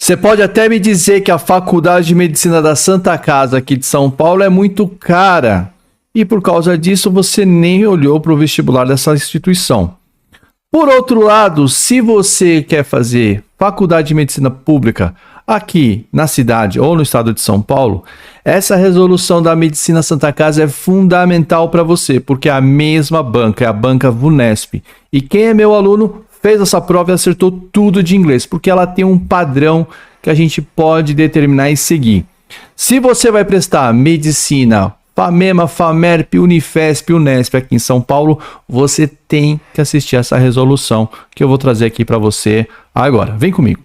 Você pode até me dizer que a Faculdade de Medicina da Santa Casa aqui de São Paulo é muito cara e por causa disso você nem olhou para o vestibular dessa instituição. Por outro lado, se você quer fazer Faculdade de Medicina Pública aqui na cidade ou no estado de São Paulo, essa resolução da Medicina Santa Casa é fundamental para você, porque é a mesma banca, é a banca VUNESP. E quem é meu aluno fez essa prova e acertou tudo de inglês, porque ela tem um padrão que a gente pode determinar e seguir. Se você vai prestar medicina, FAMEMA, FAMERP, Unifesp, Unesp aqui em São Paulo, você tem que assistir essa resolução que eu vou trazer aqui para você agora. Vem comigo.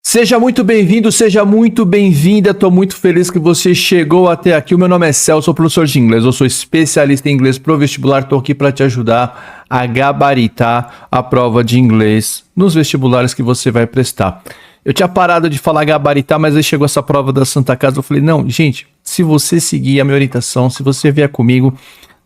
Seja muito bem-vindo, seja muito bem-vinda. Estou muito feliz que você chegou até aqui. O meu nome é Celso, sou professor de inglês. Eu sou especialista em inglês pro vestibular. Estou aqui para te ajudar a gabaritar a prova de inglês nos vestibulares que você vai prestar. Eu tinha parado de falar gabaritar, mas aí chegou essa prova da Santa Casa. Eu falei, não, gente, se você seguir a minha orientação, se você vier comigo,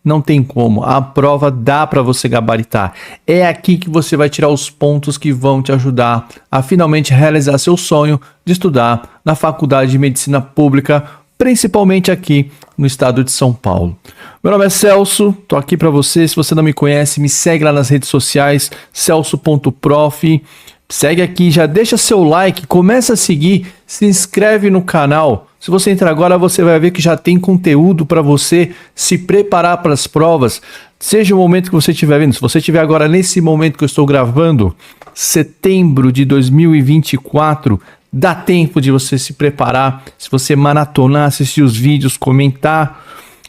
não tem como. A prova dá para você gabaritar. É aqui que você vai tirar os pontos que vão te ajudar a finalmente realizar seu sonho de estudar na Faculdade de Medicina Pública, principalmente aqui no estado de São Paulo. Meu nome é Celso, tô aqui para você. Se você não me conhece, me segue lá nas redes sociais, celso.prof. Segue aqui, já deixa seu like, começa a seguir, se inscreve no canal. Se você entrar agora, você vai ver que já tem conteúdo para você se preparar para as provas, seja o momento que você estiver vendo. Se você estiver agora nesse momento que eu estou gravando, setembro de 2024, dá tempo de você se preparar. Se você maratonar, assistir os vídeos, comentar,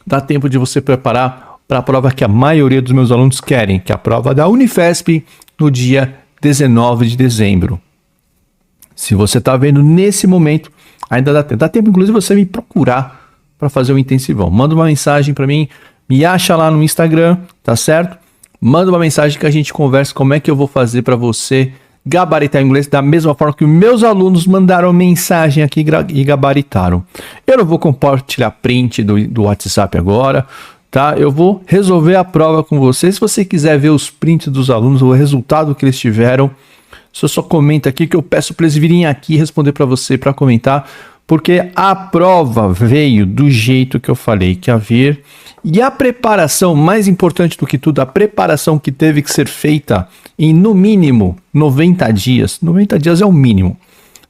dá tempo de você preparar para a prova que a maioria dos meus alunos querem, que é a prova da Unifesp no dia 19 de dezembro. Se você está vendo nesse momento, ainda dá tempo. Dá tempo, inclusive, você me procurar para fazer o intensivão. Manda uma mensagem para mim, me acha lá no Instagram, tá certo? Manda uma mensagem que a gente conversa como é que eu vou fazer para você gabaritar inglês da mesma forma que os meus alunos mandaram mensagem aqui e gabaritaram. Eu não vou compartilhar print do WhatsApp agora, tá? Eu vou resolver a prova com você. Se você quiser ver os prints dos alunos, o resultado que eles tiveram, você só comenta aqui que eu peço para eles virem aqui responder para você, para comentar, porque a prova veio do jeito que eu falei que ia vir. E a preparação, mais importante do que tudo, a preparação que teve que ser feita em no mínimo 90 dias. 90 dias é o mínimo.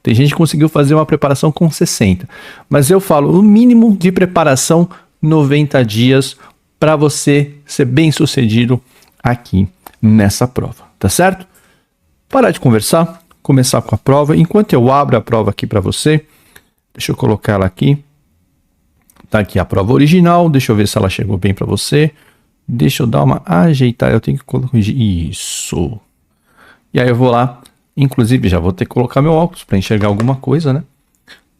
Tem gente que conseguiu fazer uma preparação com 60. Mas eu falo, o mínimo de preparação, 90 dias, para você ser bem sucedido aqui nessa prova, tá certo? Parar de conversar, começar com a prova. Enquanto eu abro a prova aqui para você, deixa eu colocar ela aqui. Tá aqui a prova original, deixa eu ver se ela chegou bem para você. Deixa eu dar uma ajeitada, eu tenho que colocar isso. E aí eu vou lá, inclusive já vou ter que colocar meu óculos para enxergar alguma coisa, né?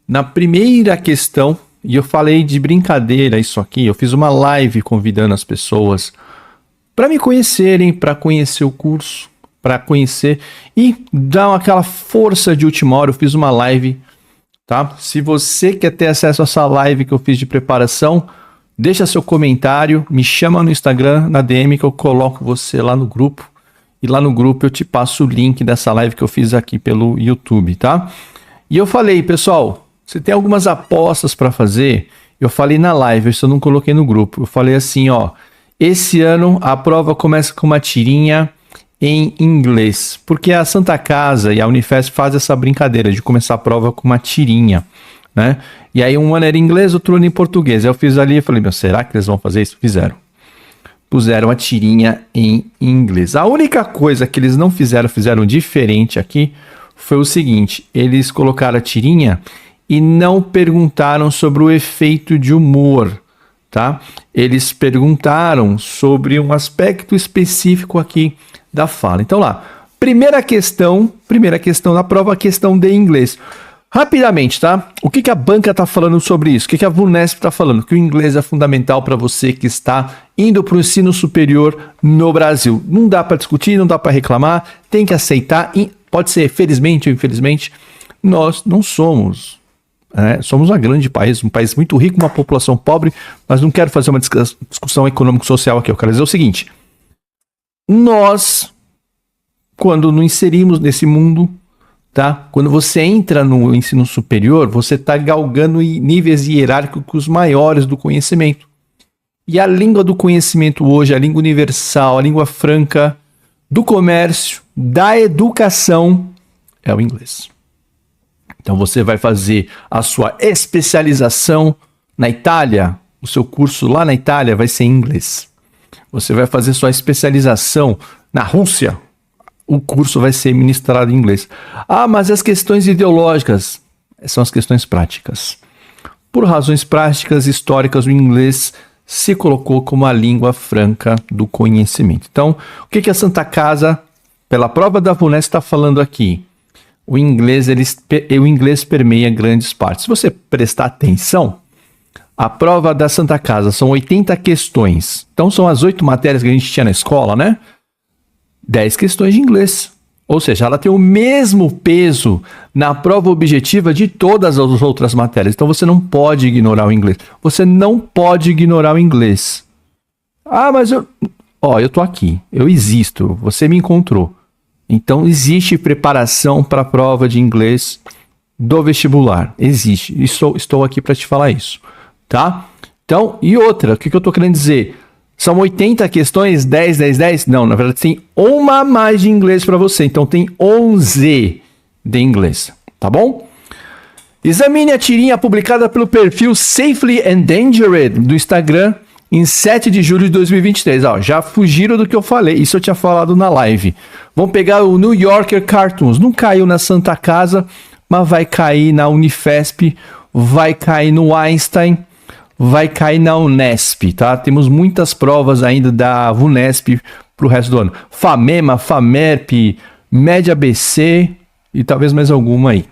Na primeira questão, e eu falei de brincadeira isso aqui, eu fiz uma live convidando as pessoas para me conhecerem, para conhecer o curso, para conhecer e dar aquela força de última hora. Eu fiz uma live, tá? Se você quer ter acesso a essa live que eu fiz de preparação, deixa seu comentário, me chama no Instagram, na DM, que eu coloco você lá no grupo. E lá no grupo eu te passo o link dessa live que eu fiz aqui pelo YouTube, tá? E eu falei, pessoal, você tem algumas apostas para fazer? Eu falei na live, isso eu não coloquei no grupo. Eu falei assim, ó, esse ano a prova começa com uma tirinha em inglês, porque a Santa Casa e a Unifesp fazem essa brincadeira de começar a prova com uma tirinha, né? E aí um ano era em inglês, outro ano em português. Aí eu fiz ali e falei, meu, será que eles vão fazer isso? Fizeram. Puseram a tirinha em inglês. A única coisa que eles não fizeram diferente aqui, foi o seguinte, eles colocaram a tirinha e não perguntaram sobre o efeito de humor, tá? Eles perguntaram sobre um aspecto específico aqui da fala. Então lá, primeira questão da prova, a questão de inglês. Rapidamente, tá? O que a banca está falando sobre isso? O que a VUNESP está falando? Que o inglês é fundamental para você que está indo para o ensino superior no Brasil. Não dá para discutir, não dá para reclamar, tem que aceitar. Pode ser felizmente ou infelizmente, nós não somos. Somos um grande país, um país muito rico, uma população pobre, mas não quero fazer uma discussão econômico-social aqui. Eu quero dizer o seguinte, nós quando nos inserimos nesse mundo, tá? Quando você entra no ensino superior, você está galgando níveis hierárquicos maiores do conhecimento. E a língua do conhecimento hoje, a língua universal, a língua franca do comércio, da educação, é o inglês. Então você vai fazer a sua especialização na Itália, o seu curso lá na Itália vai ser em inglês. Você vai fazer sua especialização na Rússia, o curso vai ser ministrado em inglês. Ah, mas as questões ideológicas são as questões práticas. Por razões práticas, históricas, o inglês se colocou como a língua franca do conhecimento. Então, o que a Santa Casa, pela prova da VUNESP, está falando aqui? O inglês permeia grandes partes. Se você prestar atenção, a prova da Santa Casa são 80 questões. Então, são as 8 matérias que a gente tinha na escola, né? 10 questões de inglês. Ou seja, ela tem o mesmo peso na prova objetiva de todas as outras matérias. Então, você não pode ignorar o inglês. Você não pode ignorar o inglês. Ah, mas eu tô aqui. Eu existo. Você me encontrou. Então, existe preparação para a prova de inglês do vestibular. Existe. Estou aqui para te falar isso. Tá? Então, e outra, o que eu estou querendo dizer? São 80 questões, 10, 10, 10? Não, na verdade tem uma a mais de inglês para você. Então, tem 11 de inglês. Tá bom? Examine a tirinha publicada pelo perfil Safely Endangered do Instagram em 7 de julho de 2023. Ó, já fugiram do que eu falei. Isso eu tinha falado na live. Vamos pegar o New Yorker Cartoons. Não caiu na Santa Casa, mas vai cair na Unifesp, vai cair no Einstein, vai cair na Unesp, tá? Temos muitas provas ainda da VUNESP para o resto do ano. FAMEMA, FAMERP, Média ABC e talvez mais alguma aí,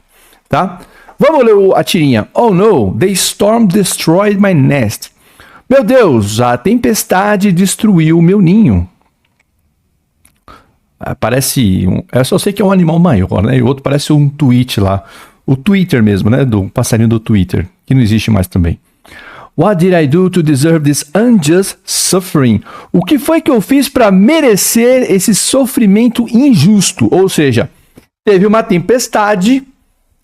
tá? Vamos ler a tirinha. Oh no, the storm destroyed my nest. Meu Deus, a tempestade destruiu o meu ninho. Parece... eu só sei que é um animal maior, né? E o outro parece um tweet lá. O Twitter mesmo, né? Do passarinho do Twitter, que não existe mais também. What did I do to deserve this unjust suffering? O que foi que eu fiz para merecer esse sofrimento injusto? Ou seja, teve uma tempestade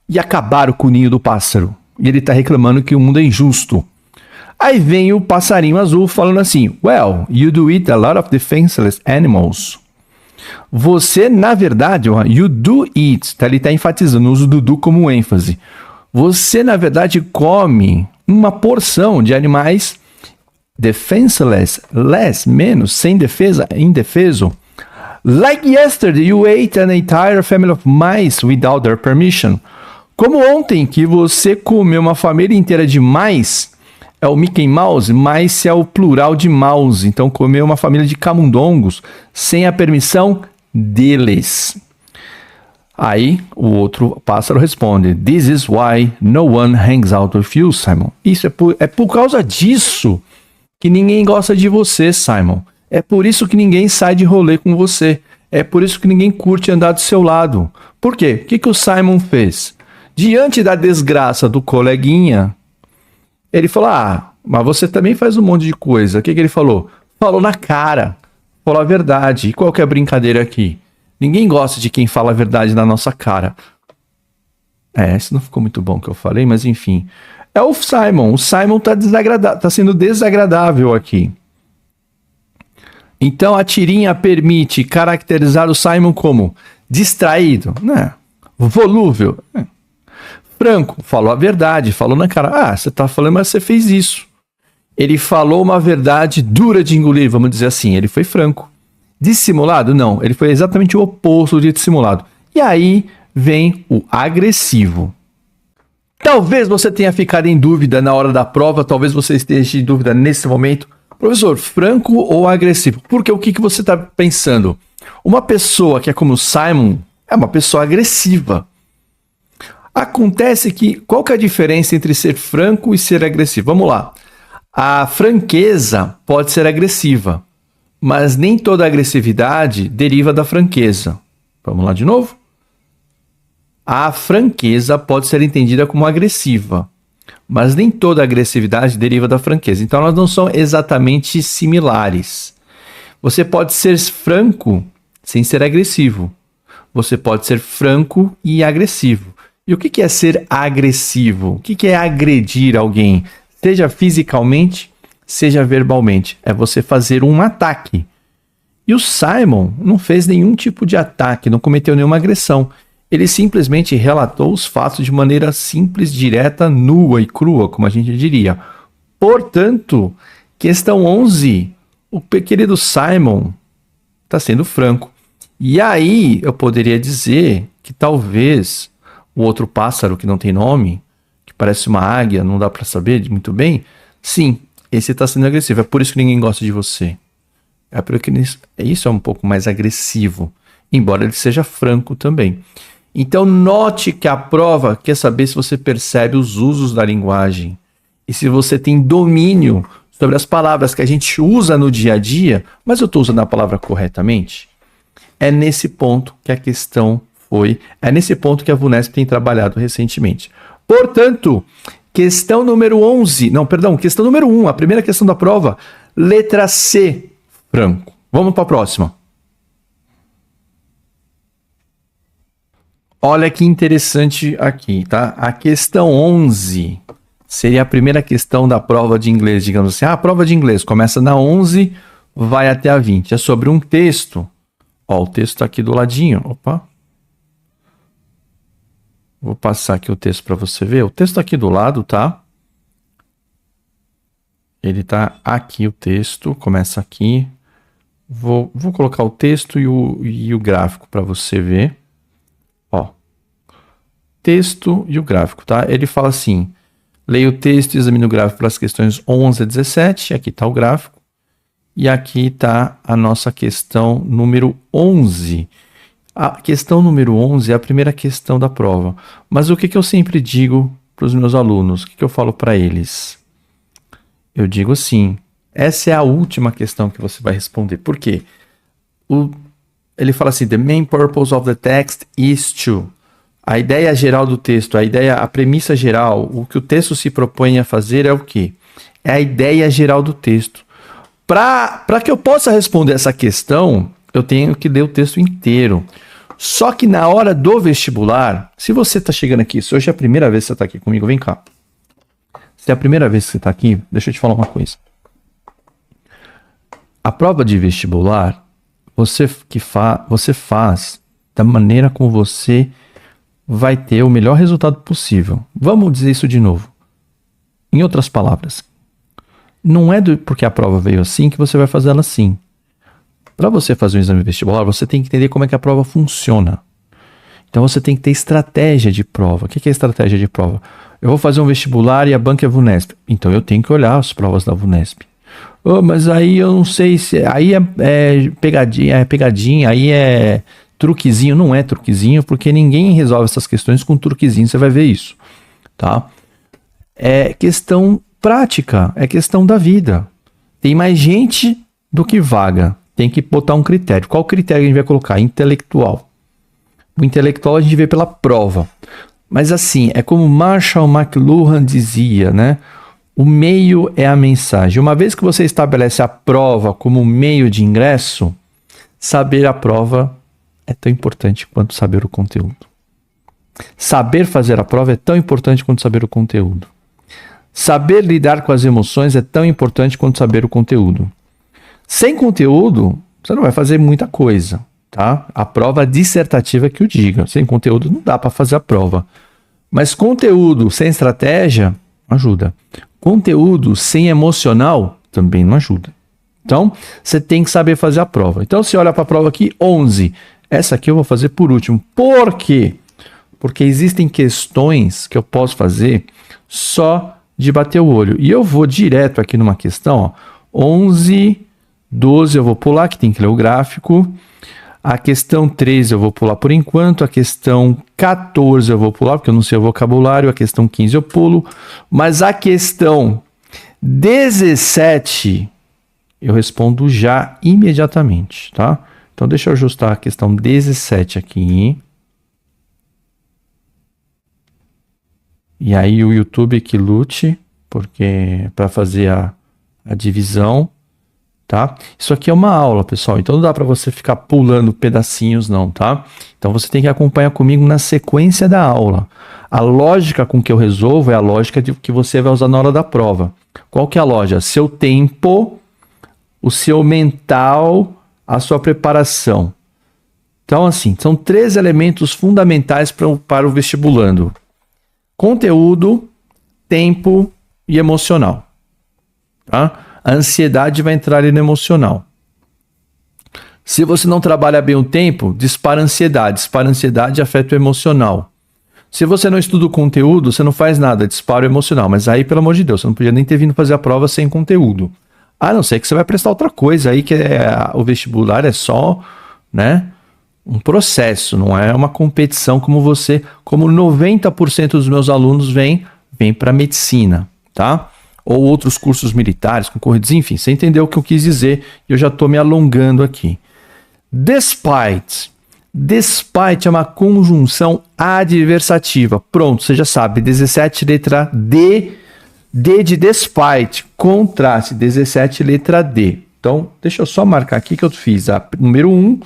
e acabaram com o ninho do pássaro. E ele está reclamando que o mundo é injusto. Aí vem o passarinho azul falando assim: well, you do eat a lot of defenseless animals. Você, na verdade, you do eat, tá? Ele está enfatizando o uso do do como ênfase. Você, na verdade, come uma porção de animais defenseless, less, menos, sem defesa, indefeso. Like yesterday, you ate an entire family of mice without their permission. Como ontem que você comeu uma família inteira de mice, é o Mickey Mouse, mice é o plural de mouse, então comeu uma família de camundongos sem a permissão deles. Aí o outro pássaro responde: This is why no one hangs out with you, Simon. Isso é por causa disso que ninguém gosta de você, Simon. É por isso que ninguém sai de rolê com você. É por isso que ninguém curte andar do seu lado. Por quê? O que o Simon fez? Diante da desgraça do coleguinha, ele falou: ah, mas você também faz um monte de coisa. O que ele falou? Falou na cara. Falou a verdade. E qual que é a brincadeira aqui? Ninguém gosta de quem fala a verdade na nossa cara. Isso não ficou muito bom o que eu falei, mas enfim. É o Simon. O Simon tá sendo desagradável aqui. Então a tirinha permite caracterizar o Simon como distraído, né? Volúvel, franco, falou a verdade, falou na cara. Ah, você tá falando, mas você fez isso. Ele falou uma verdade dura de engolir, vamos dizer assim. Ele foi franco. Dissimulado? Não, ele foi exatamente o oposto de dissimulado. E aí vem o agressivo. Talvez você tenha ficado em dúvida na hora da prova, talvez você esteja em dúvida nesse momento. Professor, franco ou agressivo? Porque o que você está pensando? Uma pessoa que é como o Simon é uma pessoa agressiva. Acontece que, qual que é a diferença entre ser franco e ser agressivo? Vamos lá. A franqueza pode ser agressiva, mas nem toda agressividade deriva da franqueza. Vamos lá de novo? A franqueza pode ser entendida como agressiva, mas nem toda agressividade deriva da franqueza. Então, elas não são exatamente similares. Você pode ser franco sem ser agressivo, você pode ser franco e agressivo. E o que é ser agressivo? O que é agredir alguém? Seja fisicamente, seja verbalmente. É você fazer um ataque. E o Simon não fez nenhum tipo de ataque, não cometeu nenhuma agressão. Ele simplesmente relatou os fatos de maneira simples, direta, nua e crua, como a gente diria. Portanto, questão 11, o querido Simon está sendo franco. E aí eu poderia dizer que talvez o outro pássaro que não tem nome, que parece uma águia, não dá para saber muito bem, sim, esse está sendo agressivo. É por isso que ninguém gosta de você. É porque isso é um pouco mais agressivo, embora ele seja franco também. Então note que a prova quer saber se você percebe os usos da linguagem e se você tem domínio sobre as palavras que a gente usa no dia a dia, mas eu estou usando a palavra corretamente? É nesse ponto que a questão é nesse ponto que a VUNESP tem trabalhado recentemente. Portanto, questão número 11, questão número 1, a primeira questão da prova, letra C, franco. Vamos para a próxima. Olha que interessante aqui, tá? A questão 11 seria a primeira questão da prova de inglês, digamos assim. A prova de inglês começa na 11, vai até a 20. É sobre um texto. Ó, o texto está aqui do ladinho. Opa. Vou passar aqui o texto para você ver. O texto está aqui do lado, tá? Ele está aqui, o texto. Começa aqui. Vou colocar o texto e o gráfico para você ver. Ó. Texto e o gráfico, tá? Ele fala assim: leia o texto e examine o gráfico para as questões 11 a 17. Aqui está o gráfico. E aqui está a nossa questão número 11. A questão número 11 é a primeira questão da prova. Mas o que eu sempre digo para os meus alunos? O que eu falo para eles? Eu digo assim: essa é a última questão que você vai responder. Por quê? Ele fala assim: the main purpose of the text is to. A ideia geral do texto, a premissa geral, o que o texto se propõe a fazer é o quê? É a ideia geral do texto. Para que eu possa responder essa questão, eu tenho que ler o texto inteiro. Só que na hora do vestibular, se você está chegando aqui, se hoje é a primeira vez que você está aqui comigo, vem cá. Se é a primeira vez que você está aqui, deixa eu te falar uma coisa. A prova de vestibular, você faz da maneira como você vai ter o melhor resultado possível. Vamos dizer isso de novo. Em outras palavras, não é porque a prova veio assim que você vai fazer ela assim. Para você fazer um exame vestibular, você tem que entender como é que a prova funciona. Então você tem que ter estratégia de prova. O que é estratégia de prova? Eu vou fazer um vestibular e a banca é VUNESP. Então eu tenho que olhar as provas da VUNESP. Oh, mas aí eu não sei se... Aí é pegadinha, aí é truquezinho. Não é truquezinho, porque ninguém resolve essas questões com truquezinho. Você vai ver isso, tá? É questão prática, é questão da vida. Tem mais gente do que vaga. Tem que botar um critério. Qual critério a gente vai colocar? Intelectual. O intelectual a gente vê pela prova. Mas assim, é como Marshall McLuhan dizia, né? O meio é a mensagem. Uma vez que você estabelece a prova como meio de ingresso, saber a prova é tão importante quanto saber o conteúdo. Saber fazer a prova é tão importante quanto saber o conteúdo. Saber lidar com as emoções é tão importante quanto saber o conteúdo. Sem conteúdo, você não vai fazer muita coisa, tá? A prova dissertativa é que o diga. Sem conteúdo não dá para fazer a prova. Mas conteúdo sem estratégia ajuda. Conteúdo sem emocional também não ajuda. Então, você tem que saber fazer a prova. Então, você olha para a prova aqui, 11. Essa aqui eu vou fazer por último. Por quê? Porque existem questões que eu posso fazer só de bater o olho. E eu vou direto aqui numa questão, ó, 11, 12 eu vou pular, que tem que ler o gráfico. A questão 13 eu vou pular por enquanto. A questão 14 eu vou pular, porque eu não sei o vocabulário. A questão 15 eu pulo. Mas a questão 17 eu respondo já imediatamente, tá? Então deixa eu ajustar a questão 17 aqui. E aí o YouTube que lute, porque para fazer a divisão. tá? Isso aqui é uma aula, pessoal, então não dá para você ficar pulando pedacinhos não, tá? Então você tem que acompanhar comigo na sequência da aula. A lógica com que eu resolvo é a lógica que você vai usar na hora da prova. Qual que é a lógica? Seu tempo, o seu mental, a sua preparação. Então, assim, são 3 elementos fundamentais para o vestibulando. Conteúdo, tempo e emocional. Tá? A ansiedade vai entrar ali no emocional. Se você não trabalha bem o tempo, dispara a ansiedade. Dispara a ansiedade, afeta o emocional. Se você não estuda o conteúdo, você não faz nada, dispara o emocional. Mas aí, pelo amor de Deus, você não podia nem ter vindo fazer a prova sem conteúdo. A não ser que você vai prestar outra coisa aí, que o vestibular é só, né, um processo, não é uma competição como 90% dos meus alunos vêm para medicina, tá? Ou outros cursos militares, concorridos, enfim, você entendeu o que eu quis dizer e eu já estou me alongando aqui. Despite é uma conjunção adversativa. Pronto, você já sabe, 17, letra D. D de despite, contraste, 17, letra D. Então, deixa eu só marcar aqui que eu fiz a número 1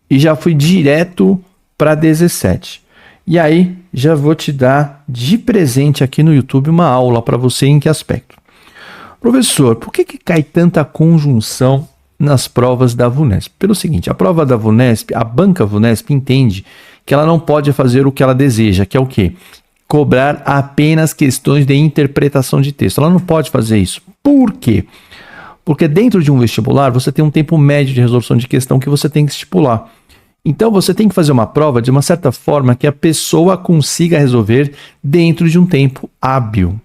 e já fui direto para 17. E aí, já vou te dar de presente aqui no YouTube uma aula para você em que aspecto? Professor, por que cai tanta conjunção nas provas da VUNESP? Pelo seguinte, a prova da VUNESP, a banca VUNESP entende que ela não pode fazer o que ela deseja, que é o quê? Cobrar apenas questões de interpretação de texto. Ela não pode fazer isso. Por quê? Porque dentro de um vestibular, você tem um tempo médio de resolução de questão que você tem que estipular. Então, você tem que fazer uma prova de uma certa forma que a pessoa consiga resolver dentro de um tempo hábil.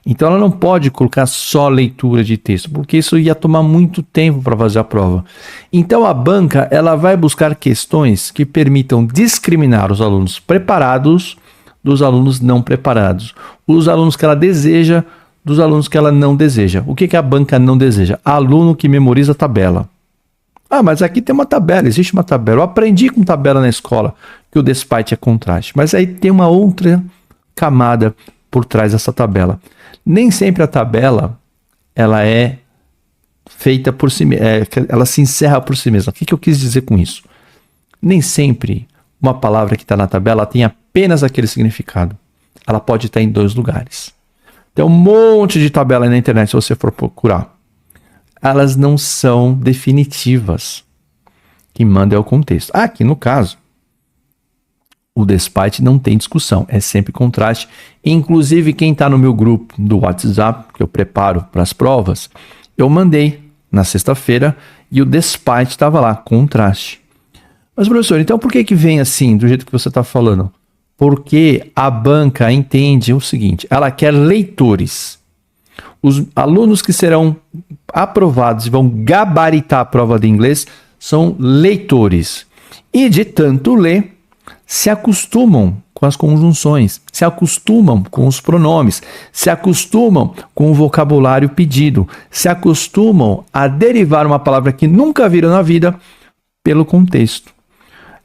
Então, ela não pode colocar só leitura de texto, porque isso ia tomar muito tempo para fazer a prova. Então, a banca ela vai buscar questões que permitam discriminar os alunos preparados dos alunos não preparados. Os alunos que ela deseja dos alunos que ela não deseja. O que a banca não deseja? Aluno que memoriza tabela. Ah, mas aqui tem uma tabela, existe uma tabela. Eu aprendi com tabela na escola que o despite é contraste. Mas aí tem uma outra camada por trás dessa tabela. Nem sempre a tabela ela é feita por si mesma, ela se encerra por si mesma. O que eu quis dizer com isso? Nem sempre uma palavra que está na tabela tem apenas aquele significado. Ela pode estar em 2 lugares. Tem um monte de tabela aí na internet, se você for procurar. Elas não são definitivas. Quem manda é o contexto. Aqui, no caso, o despite não tem discussão. É sempre contraste. Inclusive, quem está no meu grupo do WhatsApp, que eu preparo para as provas, eu mandei na sexta-feira e o despite estava lá, contraste. Mas, professor, então por que vem assim, do jeito que você está falando? Porque a banca entende o seguinte, ela quer leitores. Os alunos que serão aprovados e vão gabaritar a prova de inglês são leitores. E de tanto ler, se acostumam com as conjunções, se acostumam com os pronomes, se acostumam com o vocabulário pedido, se acostumam a derivar uma palavra que nunca viram na vida pelo contexto.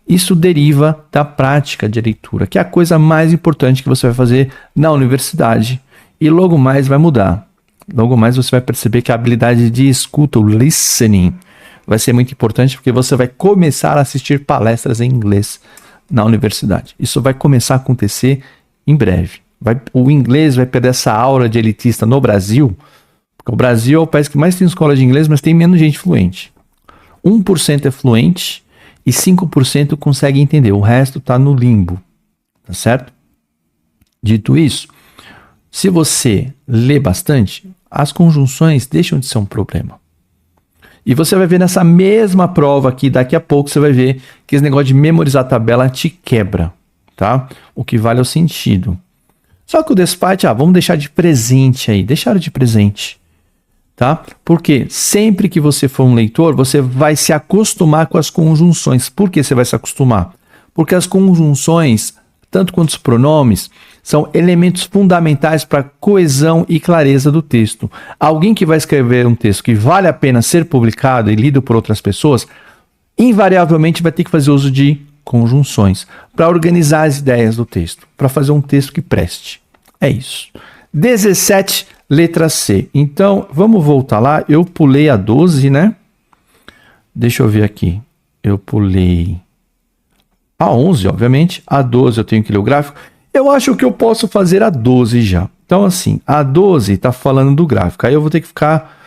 Isso deriva da prática de leitura, que é a coisa mais importante que você vai fazer na universidade. E logo mais vai mudar. Logo mais você vai perceber que a habilidade de escuta, o listening, vai ser muito importante porque você vai começar a assistir palestras em inglês na universidade. Isso vai começar a acontecer em breve. O inglês vai perder essa aura de elitista no Brasil, porque o Brasil é o país que mais tem escola de inglês, mas tem menos gente fluente. 1% é fluente e 5% consegue entender. O resto está no limbo. Tá certo? Dito isso, se você lê bastante, as conjunções deixam de ser um problema. E você vai ver nessa mesma prova aqui, daqui a pouco você vai ver que esse negócio de memorizar a tabela te quebra, tá? O que vale é o sentido. Só que o despite, vamos deixar de presente aí, deixar de presente, tá? Porque sempre que você for um leitor, você vai se acostumar com as conjunções. Por que você vai se acostumar? Porque as conjunções, tanto quanto os pronomes, são elementos fundamentais para a coesão e clareza do texto. Alguém que vai escrever um texto que vale a pena ser publicado e lido por outras pessoas, invariavelmente vai ter que fazer uso de conjunções para organizar as ideias do texto, para fazer um texto que preste. É isso. 17, Letra C. Então, vamos voltar lá. Eu pulei a 12, né? Deixa eu ver aqui. Eu pulei a 11, obviamente. A 12 eu tenho que ler o gráfico. Eu acho que eu posso fazer a 12 já. Então, assim, a 12 tá falando do gráfico. Aí eu vou ter que ficar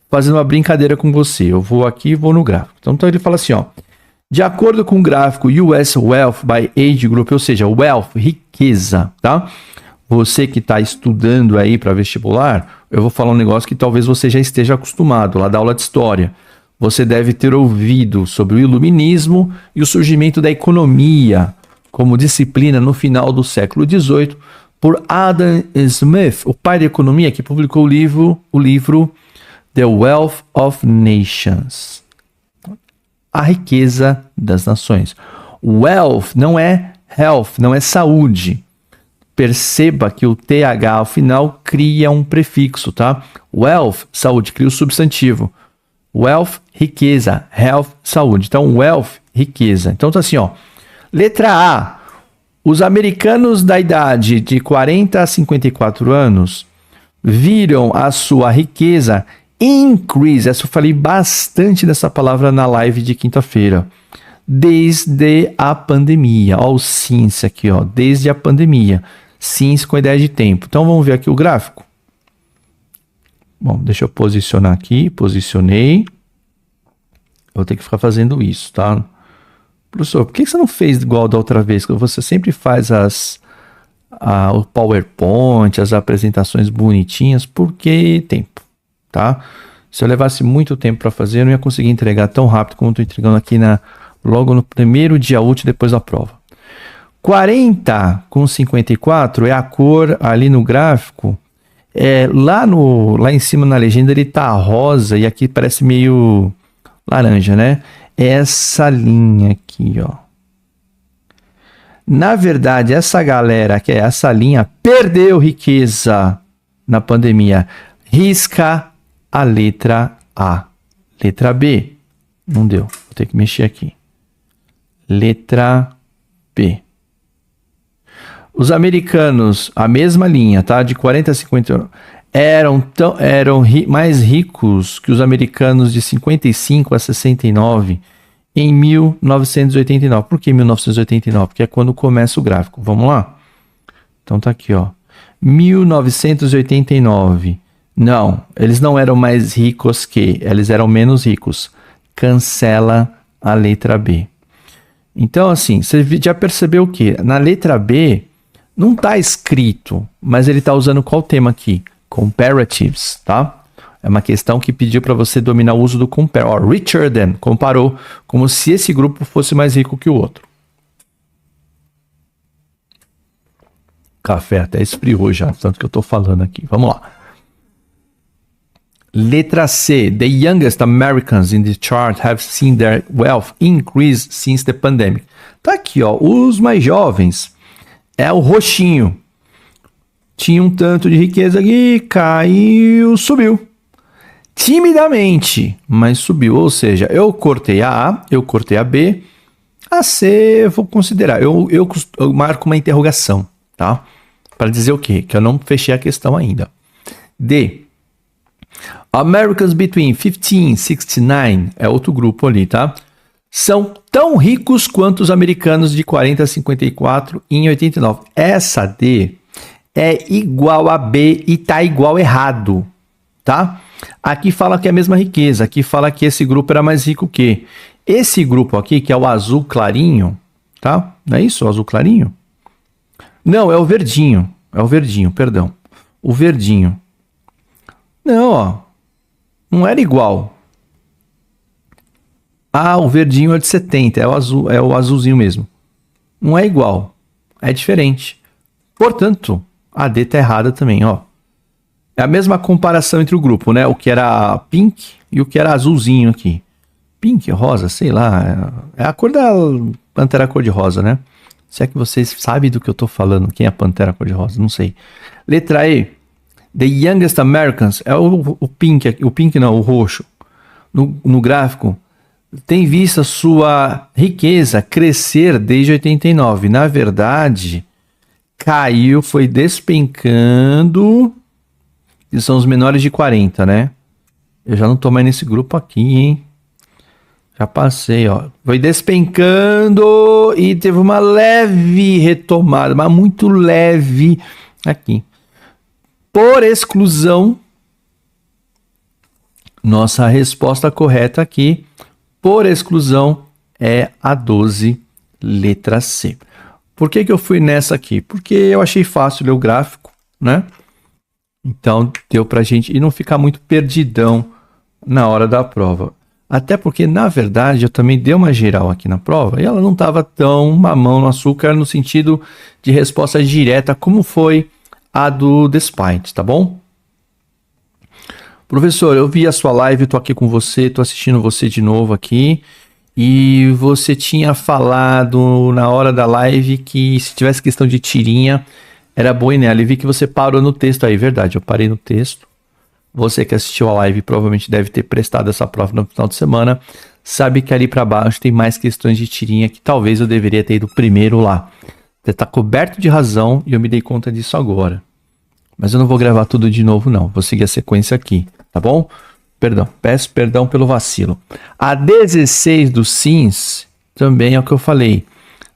fazendo uma brincadeira com você. Eu vou aqui e vou no gráfico. Então ele fala assim, ó. De acordo com o gráfico US Wealth by Age Group, ou seja, wealth, riqueza, tá? Você que está estudando aí para vestibular, eu vou falar um negócio que talvez você já esteja acostumado lá da aula de história. Você deve ter ouvido sobre o iluminismo e o surgimento da economia como disciplina no final do século XVIII por Adam Smith, o pai da economia, que publicou o livro The Wealth of Nations, a riqueza das nações. Wealth não é health, não é saúde. Perceba que o TH ao final cria um prefixo, tá? Wealth, saúde, cria o substantivo. Wealth, riqueza. Health, saúde. Então, wealth, riqueza. Então, tá assim, ó. Letra A. Os americanos da idade de 40 a 54 anos viram a sua riqueza increase. Essa eu falei bastante dessa palavra na live de quinta-feira. Desde a pandemia. Ó, o since aqui, ó. Desde a pandemia. Since com a ideia de tempo. Então, vamos ver aqui o gráfico. Bom, deixa eu posicionar aqui. Posicionei. Eu vou ter que ficar fazendo isso, tá? Professor, por que você não fez igual da outra vez? Que você sempre faz o PowerPoint, as apresentações bonitinhas. Por que tempo, tá? Se eu levasse muito tempo para fazer, eu não ia conseguir entregar tão rápido como estou entregando aqui logo no primeiro dia útil depois da prova. 40 com 54 é a cor ali no gráfico. Lá em cima na legenda ele tá rosa e aqui parece meio laranja, né? Essa linha aqui, ó. Na verdade, essa galera que é essa linha perdeu riqueza na pandemia. Risca a letra A. Letra B. Não deu. Vou ter que mexer aqui. Letra B. Os americanos, a mesma linha, tá? De 40 a 50 eram mais ricos que os americanos de 55 a 69 em 1989. Por que 1989? Porque é quando começa o gráfico. Vamos lá? Então tá aqui, ó. 1989. Não, eles não eram mais ricos que, eles eram menos ricos. Cancela a letra B. Então, assim, você já percebeu que na letra B não está escrito, mas ele está usando qual tema aqui? Comparatives, tá? É uma questão que pediu para você dominar o uso do compare. Ó, richer than, comparou, como se esse grupo fosse mais rico que o outro. Café até esfriou já, tanto que eu estou falando aqui. Vamos lá. Letra C. The youngest Americans in the chart have seen their wealth increase since the pandemic. Tá aqui, ó. Os mais jovens é o roxinho. Tinha um tanto de riqueza aqui, caiu, subiu. Timidamente, mas subiu. Ou seja, eu cortei a A, eu cortei a B. A C eu vou considerar. Eu marco uma interrogação, tá? Para dizer o quê? Que eu não fechei a questão ainda. D. Americans between 15 e 69 é outro grupo ali, tá? São tão ricos quanto os americanos de 40 a 54 em 89. Essa D é igual a B e tá igual errado, tá? Aqui fala que é a mesma riqueza, aqui fala que esse grupo era mais rico que esse grupo aqui, que é o azul clarinho, tá? Não é isso, o azul clarinho? Não, é o verdinho, perdão. O verdinho. Não, ó, não era igual. Ah, o verdinho é de 70, é o azulzinho mesmo. Não é igual, é diferente. Portanto, a D tá errada também, ó. É a mesma comparação entre o grupo, né? O que era pink e o que era azulzinho aqui. Pink, rosa, sei lá. É a cor da pantera cor-de-rosa, né? Se é que vocês sabem do que eu tô falando, quem é a pantera cor-de-rosa, não sei. Letra E. The youngest Americans é o pink não, o roxo. No gráfico, tem visto a sua riqueza crescer desde 89. Na verdade, caiu, foi despencando que são os menores de 40, né? Eu já não tô mais nesse grupo aqui, hein? Já passei, ó. Foi despencando e teve uma leve retomada, mas muito leve aqui. Por exclusão, nossa resposta correta aqui, por exclusão, é a 12, letra C. Por que eu fui nessa aqui? Porque eu achei fácil ler o gráfico, né? Então, deu pra gente e não ficar muito perdidão na hora da prova. Até porque, na verdade, eu também dei uma geral aqui na prova e ela não estava tão mamão no açúcar no sentido de resposta direta como foi a do Despite, tá bom? Professor, eu vi a sua live, tô aqui com você, tô assistindo você de novo aqui e você tinha falado na hora da live que se tivesse questão de tirinha era boa nela. E vi que você parou no texto aí, verdade, eu parei no texto. Você que assistiu a live provavelmente deve ter prestado essa prova no final de semana. Sabe que ali para baixo tem mais questões de tirinha que talvez eu deveria ter ido primeiro lá. Você tá coberto de razão e eu me dei conta disso agora. Mas eu não vou gravar tudo de novo não. Vou seguir a sequência aqui, tá bom? Perdão, peço perdão pelo vacilo. A 16 dos sims também é o que eu falei.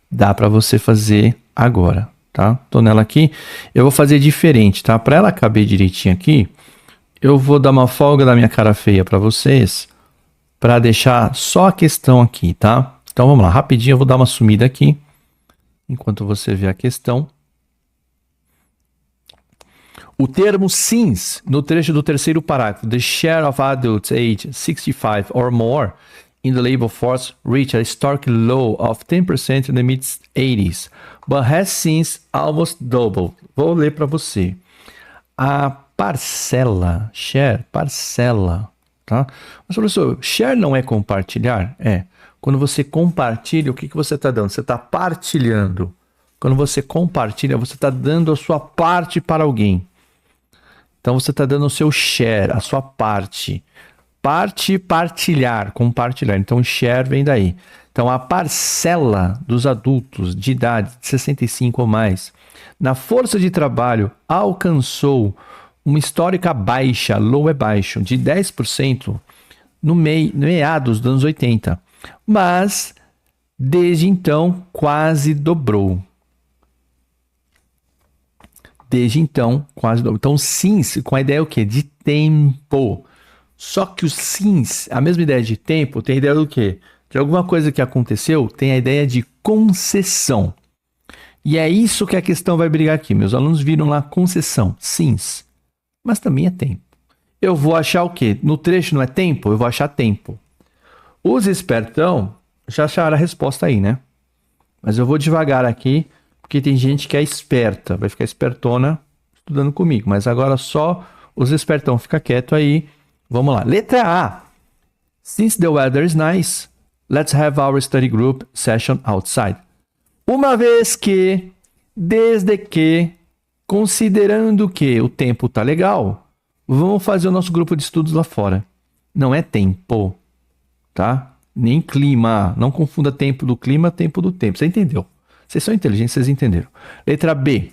Dá para você fazer agora, tá? Tô nela aqui. Eu vou fazer diferente, tá? Para ela caber direitinho aqui, eu vou dar uma folga da minha cara feia para vocês, para deixar só a questão aqui, tá? Então vamos lá, rapidinho eu vou dar uma sumida aqui, enquanto você vê a questão. O termo SINS, no trecho do terceiro parágrafo, the share of adults aged 65 or more in the labor force reached a historic low of 10% in the mid-80s, but has since almost doubled. Vou ler para você. A parcela, share, parcela, tá? Mas, professor, share não é compartilhar? É. Quando você compartilha, o que você está dando? Você está partilhando. Quando você compartilha, você está dando a sua parte para alguém. Então, você está dando o seu share, a sua parte. Parte, partilhar, compartilhar. Então, share vem daí. Então, a parcela dos adultos de idade de 65 ou mais na força de trabalho alcançou uma histórica baixa, low é baixo, de 10% no meados dos anos 80. Mas, desde então, quase dobrou. Desde então, quase dobrou. Então, SINS, com a ideia o quê? De tempo. Só que o SINS, a mesma ideia de tempo, tem a ideia do quê? De alguma coisa que aconteceu, tem a ideia de concessão. E é isso que a questão vai brigar aqui. Meus alunos viram lá concessão, SINS. Mas também é tempo. Eu vou achar o quê? No trecho não é tempo? Eu vou achar tempo. Os espertão já acharam a resposta aí, né? Mas eu vou devagar aqui, porque tem gente que é esperta. Vai ficar espertona estudando comigo. Mas agora só os espertão. Fica quieto aí. Vamos lá. Letra A. Since the weather is nice, let's have our study group session outside. Uma vez que, desde que, considerando que o tempo tá legal, vamos fazer o nosso grupo de estudos lá fora. Não é tempo, tá? Nem clima. Não confunda tempo do clima, tempo do tempo. Você entendeu? Vocês são inteligentes, vocês entenderam. Letra B.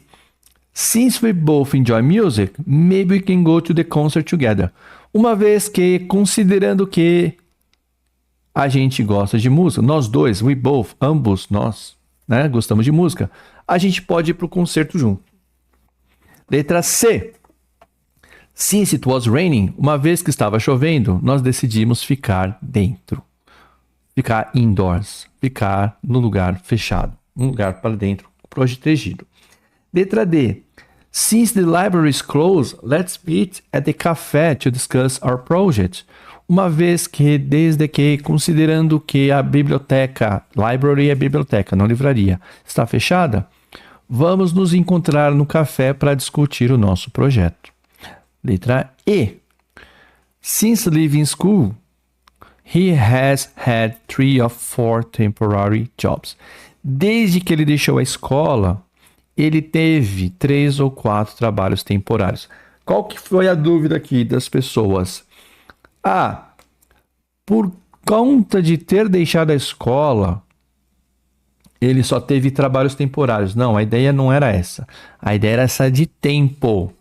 Since we both enjoy music, maybe we can go to the concert together. Uma vez que, considerando que a gente gosta de música, nós dois, we both, ambos, nós, né, gostamos de música, a gente pode ir para o concerto junto. Letra C. Since it was raining, uma vez que estava chovendo, nós decidimos ficar dentro. Ficar indoors, ficar no lugar fechado, um lugar para dentro, protegido. Letra D. Since the library is closed, let's meet at the café to discuss our project. Uma vez que, desde que, considerando que a biblioteca, library é biblioteca, não livraria, está fechada, vamos nos encontrar no café para discutir o nosso projeto. Letra E. Since leaving school, he has had 3 or 4 temporary jobs. Desde que ele deixou a escola, ele teve 3 ou 4 trabalhos temporários. Qual que foi a dúvida aqui das pessoas? Por conta de ter deixado a escola, ele só teve trabalhos temporários. Não, a ideia não era essa. A ideia era essa de tempo.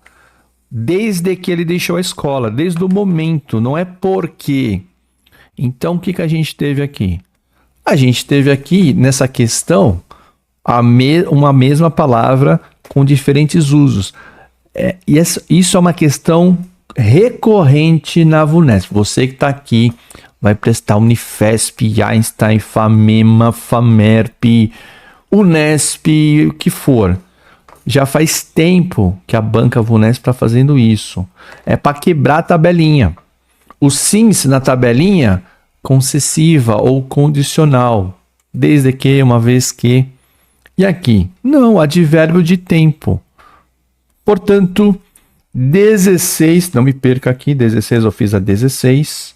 desde que ele deixou a escola, desde o momento, não é porque. Então, o que a gente teve aqui? A gente teve aqui, nessa questão, uma mesma palavra com diferentes usos. Isso é uma questão recorrente na VUNESP. Você que está aqui vai prestar Unifesp, Einstein, FAMEMA, FAMERP, Unesp, o que for. Já faz tempo que a banca VUNESP está fazendo isso. É para quebrar a tabelinha. O sims na tabelinha, concessiva ou condicional. Desde que, uma vez que. E aqui? Não, advérbio de tempo. Portanto, 16, não me perca aqui, 16 eu fiz a 16.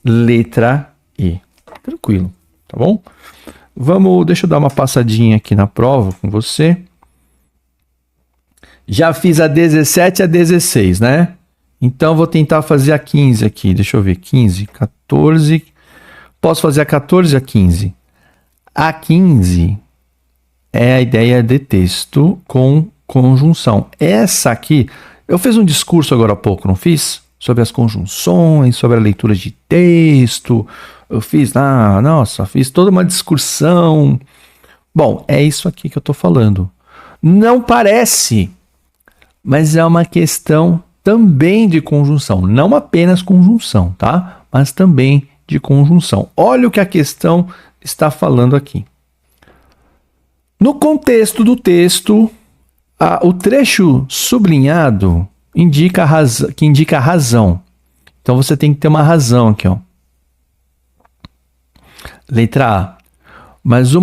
Letra E. Tranquilo, tá bom? Deixa eu dar uma passadinha aqui na prova com você. Já fiz a 17 e a 16, né? Então, vou tentar fazer a 15 aqui. Deixa eu ver. 15, 14. Posso fazer a 14 e a 15. A 15 é a ideia de texto com conjunção. Essa aqui, eu fiz um discurso agora há pouco, não fiz? Sobre as conjunções, sobre a leitura de texto. Eu fiz toda uma discussão. Bom, é isso aqui que eu tô falando. Não parece, mas é uma questão também de conjunção. Não apenas conjunção, tá? Mas também de conjunção. Olha o que a questão está falando aqui. No contexto do texto, o trecho sublinhado indica a razão. Então você tem que ter uma razão aqui, ó. Letra A. Mas o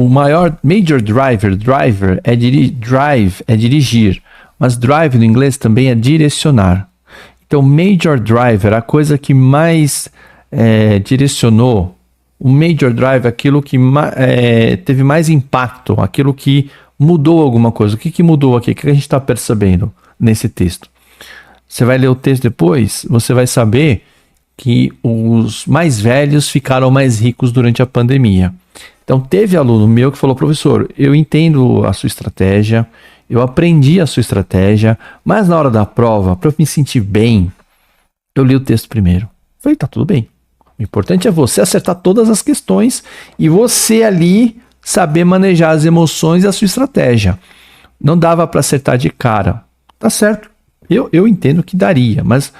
maior major driver é dirigir, mas drive no inglês também é direcionar. Então major driver, a coisa que mais direcionou, o major drive, aquilo que teve mais impacto, aquilo que mudou alguma coisa. O que mudou aqui? O que a gente está percebendo nesse texto? Você vai ler o texto depois, você vai saber que os mais velhos ficaram mais ricos durante a pandemia. Então, teve aluno meu que falou: professor, eu entendo a sua estratégia, eu aprendi a sua estratégia, mas na hora da prova, para eu me sentir bem, eu li o texto primeiro. Eu falei: tá tudo bem. O importante é você acertar todas as questões e você ali saber manejar as emoções e a sua estratégia. Não dava para acertar de cara. Tá certo. Eu entendo que daria, mas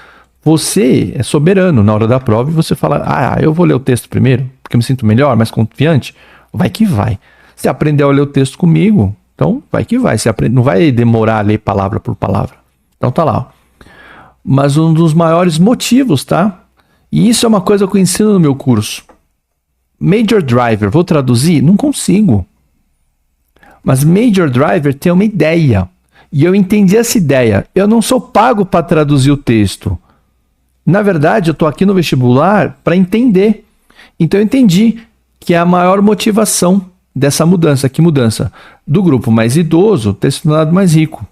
você é soberano na hora da prova e você fala: eu vou ler o texto primeiro, porque eu me sinto melhor, mais confiante. Vai que vai. Você aprendeu a ler o texto comigo, então vai que vai. Não vai demorar a ler palavra por palavra. Então tá lá. Ó. Mas um dos maiores motivos, tá? E isso é uma coisa que eu ensino no meu curso. Major driver, vou traduzir? Não consigo. Mas major driver tem uma ideia. E eu entendi essa ideia. Eu não sou pago para traduzir o texto. Na verdade, eu estou aqui no vestibular para entender. Então eu entendi que é a maior motivação dessa mudança. Que mudança? Do grupo mais idoso ter se tornado mais rico.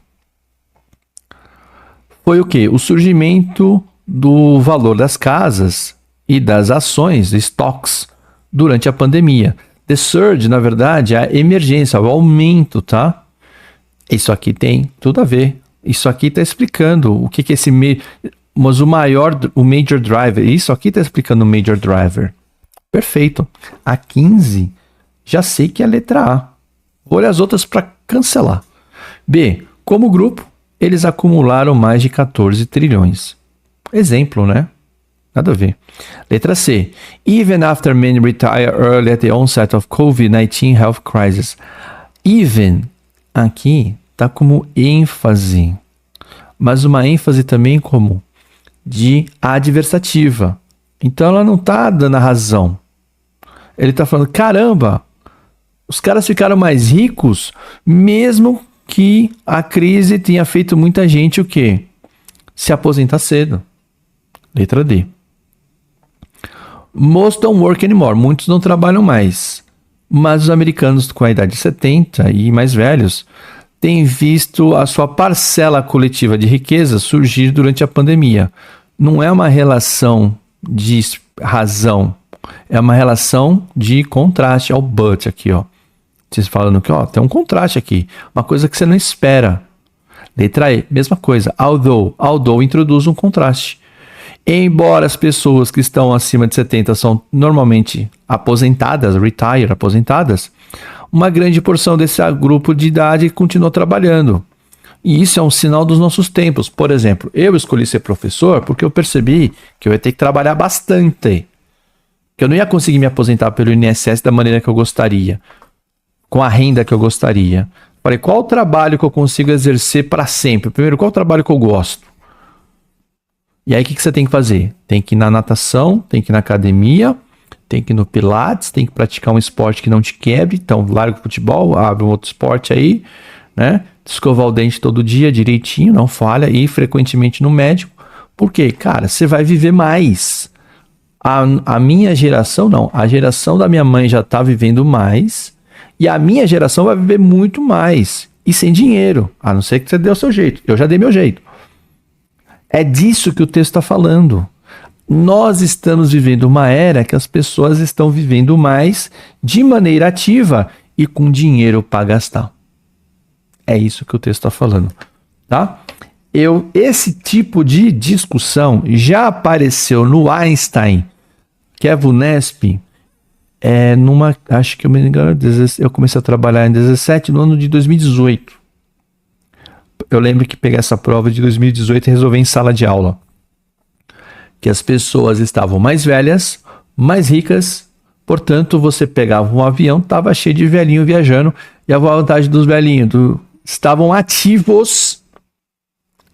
Foi o quê? O surgimento do valor das casas e das ações, stocks, durante a pandemia. The surge, na verdade, é a emergência, o aumento, tá? Isso aqui tem tudo a ver. Isso aqui está explicando o que é esse... Mas o major driver, isso aqui está explicando o major driver. Perfeito. A 15, já sei que é a letra A. Vou olhar as outras para cancelar. B, como grupo, eles acumularam mais de 14 trilhões. Exemplo, né? Nada a ver. Letra C. Even after many retire early at the onset of COVID-19 health crisis. Even, aqui, está como ênfase. Mas uma ênfase também como de adversativa. Então ela não está dando a razão. Ele está falando: caramba, os caras ficaram mais ricos, mesmo que a crise tenha feito muita gente o quê? Se aposentar cedo. Letra D. Most don't work anymore. Muitos não trabalham mais. Mas os americanos com a idade de 70 e mais velhos têm visto a sua parcela coletiva de riqueza surgir durante a pandemia. Não é uma relação de razão. É uma relação de contraste. Olha o but aqui, ó. Vocês falando que, ó, tem um contraste aqui. Uma coisa que você não espera. Letra E, mesma coisa. Although. Although introduz um contraste. Embora as pessoas que estão acima de 70 são normalmente aposentadas, aposentadas, uma grande porção desse grupo de idade continua trabalhando. E isso é um sinal dos nossos tempos. Por exemplo, eu escolhi ser professor porque eu percebi que eu ia ter que trabalhar bastante. Que eu não ia conseguir me aposentar pelo INSS da maneira que eu gostaria, com a renda que eu gostaria. Falei, qual o trabalho que eu consigo exercer para sempre? Primeiro, qual o trabalho que eu gosto? E aí, o que você tem que fazer? Tem que ir na natação, tem que ir na academia, tem que ir no pilates, tem que praticar um esporte que não te quebre. Então, larga o futebol, abre um outro esporte aí, né? Escovar o dente todo dia direitinho, não falha. E frequentemente no médico. Por quê? Cara, você vai viver mais. A minha geração, não. A geração da minha mãe já tá vivendo mais. E a minha geração vai viver muito mais. E sem dinheiro. A não ser que você dê o seu jeito. Eu já dei meu jeito. É disso que o texto está falando. Nós estamos vivendo uma era que as pessoas estão vivendo mais de maneira ativa e com dinheiro para gastar. É isso que o texto está falando, tá? Esse tipo de discussão já apareceu no Einstein, que é VUNESP, acho que eu me engano, eu comecei a trabalhar em 17, no ano de 2018. Eu lembro que peguei essa prova de 2018 e resolvi em sala de aula. Que as pessoas estavam mais velhas, mais ricas, portanto você pegava um avião, estava cheio de velhinho viajando, e a vantagem dos velhinhos estavam ativos,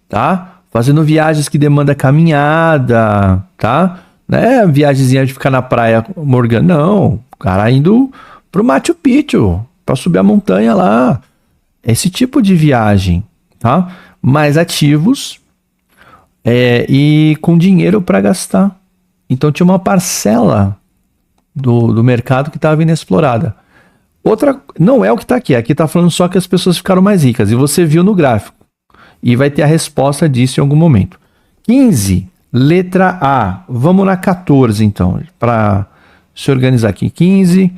tá? Fazendo viagens que demandam caminhada, tá? Não é viagemzinha de ficar na praia morgando, não. O cara indo pro Machu Picchu, para subir a montanha lá. Esse tipo de viagem, tá? Mais ativos e com dinheiro para gastar. Então tinha uma parcela do mercado que estava inexplorada. Outra, não é o que está aqui. Aqui está falando só que as pessoas ficaram mais ricas. E você viu no gráfico. E vai ter a resposta disso em algum momento. 15, letra A. Vamos na 14, então, para se organizar aqui. 15,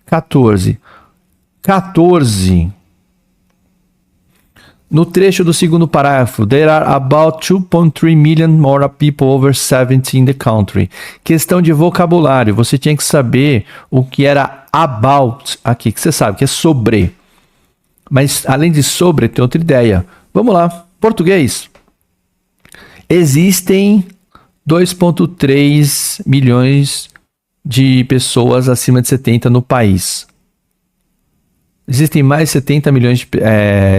14. 14. No trecho do segundo parágrafo, there are about 2.3 million more people over 70 in the country. Questão de vocabulário. Você tinha que saber o que era about aqui, que você sabe que é sobre. Mas além de sobre, tem outra ideia. Vamos lá. Português. Existem 2.3 milhões de pessoas acima de 70 no país. Existem mais de 70 milhões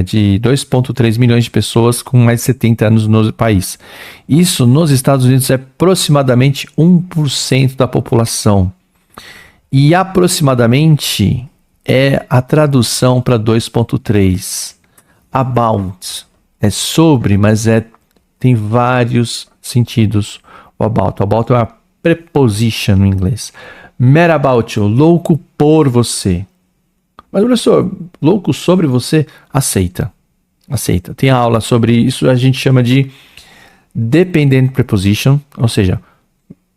de 2,3 milhões de pessoas com mais de 70 anos no país. Isso nos Estados Unidos é aproximadamente 1% da população. E aproximadamente é a tradução para 2,3. About é sobre, mas tem vários sentidos. O about. O about é uma preposition no inglês. Mad about you, louco por você. Mas, professor, louco sobre você, aceita. Aceita. Tem aula sobre isso, a gente chama de dependent preposition, ou seja,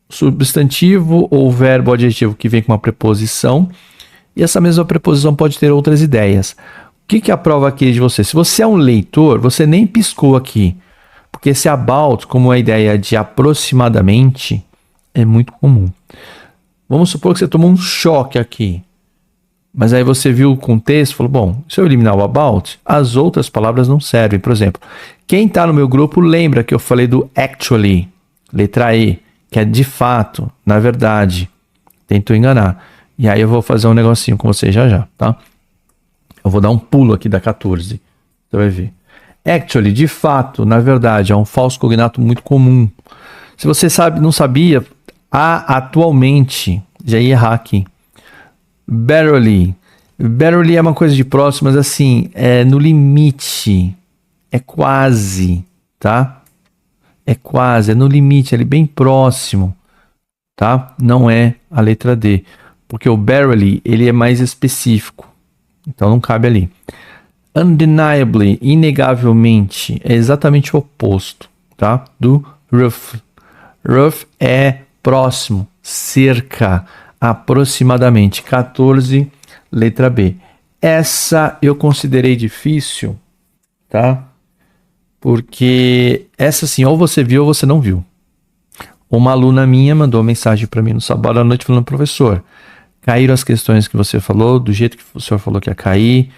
substantivo ou verbo ou adjetivo que vem com uma preposição, e essa mesma preposição pode ter outras ideias. O que a prova aqui de você? Se você é um leitor, você nem piscou aqui, porque esse about, como a ideia de aproximadamente, é muito comum. Vamos supor que você tomou um choque aqui. Mas aí você viu o contexto e falou, bom, se eu eliminar o about, as outras palavras não servem. Por exemplo, quem está no meu grupo lembra que eu falei do actually, letra E, que é de fato, na verdade. Tento enganar. E aí eu vou fazer um negocinho com você já, tá? Eu vou dar um pulo aqui da 14. Você vai ver. Actually, de fato, na verdade, é um falso cognato muito comum. Se você não sabia, atualmente, já ia errar aqui. Barely. Barely é uma coisa de próximo, mas assim, é no limite. É quase, tá? É quase, é no limite, ali bem próximo, tá? Não é a letra D. Porque o barely, ele é mais específico. Então não cabe ali. Undeniably, inegavelmente, é exatamente o oposto, tá? Do rough. Rough é próximo, cerca, aproximadamente. 14, letra B. Essa eu considerei difícil, tá? Porque essa assim, ou você viu ou você não viu. Uma aluna minha mandou uma mensagem para mim no sábado à noite falando: professor, caíram as questões que você falou, do jeito que o senhor falou que ia cair,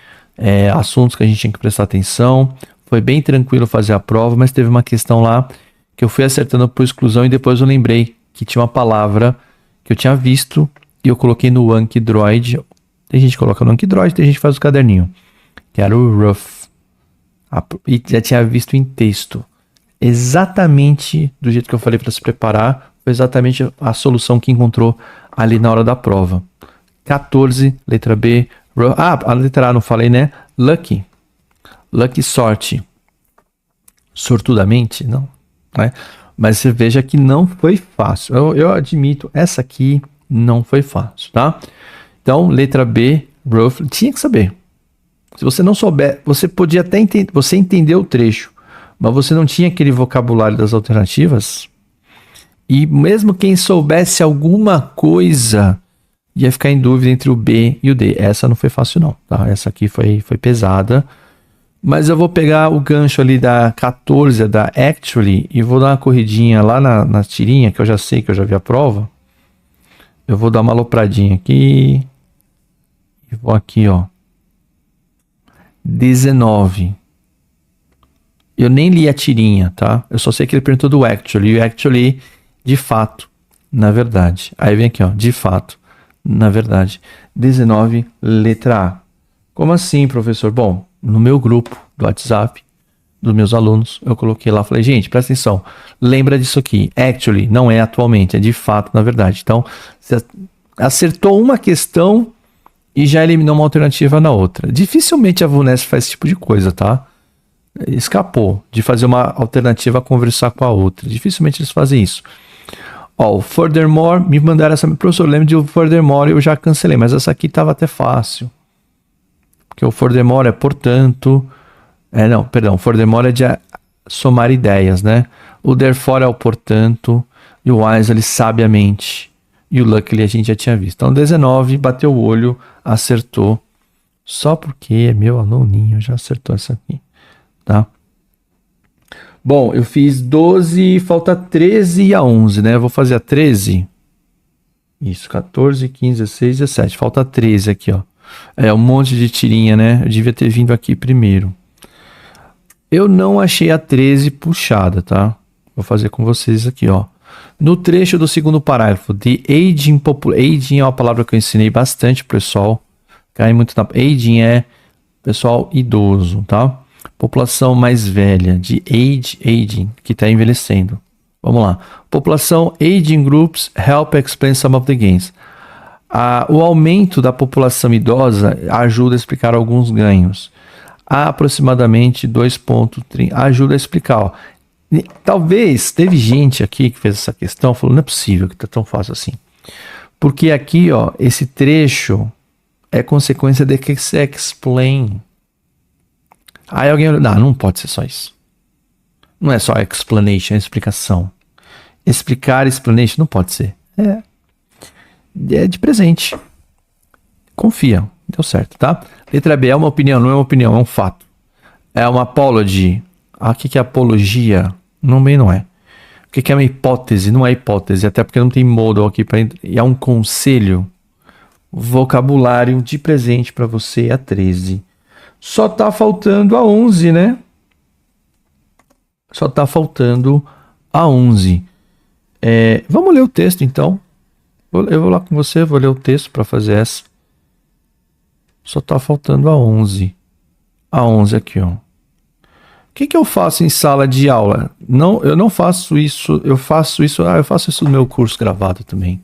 assuntos que a gente tinha que prestar atenção. Foi bem tranquilo fazer a prova, mas teve uma questão lá que eu fui acertando por exclusão e depois eu lembrei que tinha uma palavra que eu tinha visto e eu coloquei no Anki Droid. Tem gente que coloca no Anki Droid, tem gente que faz o caderninho, que era o Rough. E já tinha visto em texto. Exatamente do jeito que eu falei para se preparar, foi exatamente a solução que encontrou ali na hora da prova. 14, letra B. A letra A não falei, né? Lucky. Lucky, sorte. Sortudamente, não. Né? Mas você veja que não foi fácil. Eu admito, essa aqui não foi fácil, tá? Então, letra B, rough, tinha que saber. Se você não souber, você podia até entender, você entendeu o trecho, mas você não tinha aquele vocabulário das alternativas. E mesmo quem soubesse alguma coisa ia ficar em dúvida entre o B e o D. Essa não foi fácil não, tá? Essa aqui foi pesada. Mas eu vou pegar o gancho ali da 14, da Actually, e vou dar uma corridinha lá na tirinha, que eu já sei que eu já vi a prova. Eu vou dar uma alopradinha aqui. E vou aqui, ó. 19. Eu nem li a tirinha, tá? Eu só sei que ele perguntou do Actually. E o Actually, de fato, na verdade. Aí vem aqui, ó. De fato, na verdade. 19, letra A. Como assim, professor? Bom, no meu grupo do WhatsApp, dos meus alunos, eu coloquei lá, falei, gente, presta atenção, lembra disso aqui, actually, não é atualmente, é de fato, na verdade. Então, você acertou uma questão e já eliminou uma alternativa na outra. Dificilmente a VUNESP faz esse tipo de coisa, tá? Escapou de fazer uma alternativa a conversar com a outra. Dificilmente eles fazem isso. Ó, o furthermore, me mandaram essa, professor, lembra de o furthermore, eu já cancelei, mas essa aqui tava até fácil. Porque o furthermore é portanto... furthermore é de somar ideias, né? O therefore é o portanto, e o wisely, sabiamente. E o luckily a gente já tinha visto. Então, 19, bateu o olho, acertou. Só porque é meu aluninho, já acertou essa aqui, tá? Bom, eu fiz 12, falta 13 e a 11, né? Eu vou fazer a 13. Isso, 14, 15, 16, 17. Falta 13 aqui, ó. É um monte de tirinha, né? Eu devia ter vindo aqui primeiro. Eu não achei a 13 puxada, tá? Vou fazer com vocês aqui, ó. No trecho do segundo parágrafo, the aging aging é uma palavra que eu ensinei bastante, pessoal. Cai muito na... Aging é, pessoal, idoso, tá? População mais velha, de aging, que está envelhecendo. Vamos lá. População aging groups help explain some of the gains. O aumento da população idosa ajuda a explicar alguns ganhos. Há aproximadamente 2,30. Ajuda a explicar. Ó. Talvez, teve gente aqui que fez essa questão, falou, não é possível que tá tão fácil assim. Porque aqui, ó, esse trecho é consequência de que se explain. Aí alguém olha, não pode ser só isso. Não é só explanation, é explicação. Explicar, explanation, não pode ser. É de presente. Confia. Deu certo, tá? Letra B é uma opinião, não é uma opinião, é um fato. É uma apology. O que é apologia? Não é. O que é uma hipótese? Não é hipótese, até porque não tem modal aqui para. É um conselho. Vocabulário de presente para você, a 13. Só tá faltando a 11, né? Só tá faltando a 11. Vamos ler o texto, então. Eu vou lá com você, vou ler o texto para fazer essa. Só tá faltando a 11. A 11 aqui, ó. O que eu faço em sala de aula? Não, eu não faço isso. Eu faço isso no meu curso gravado também.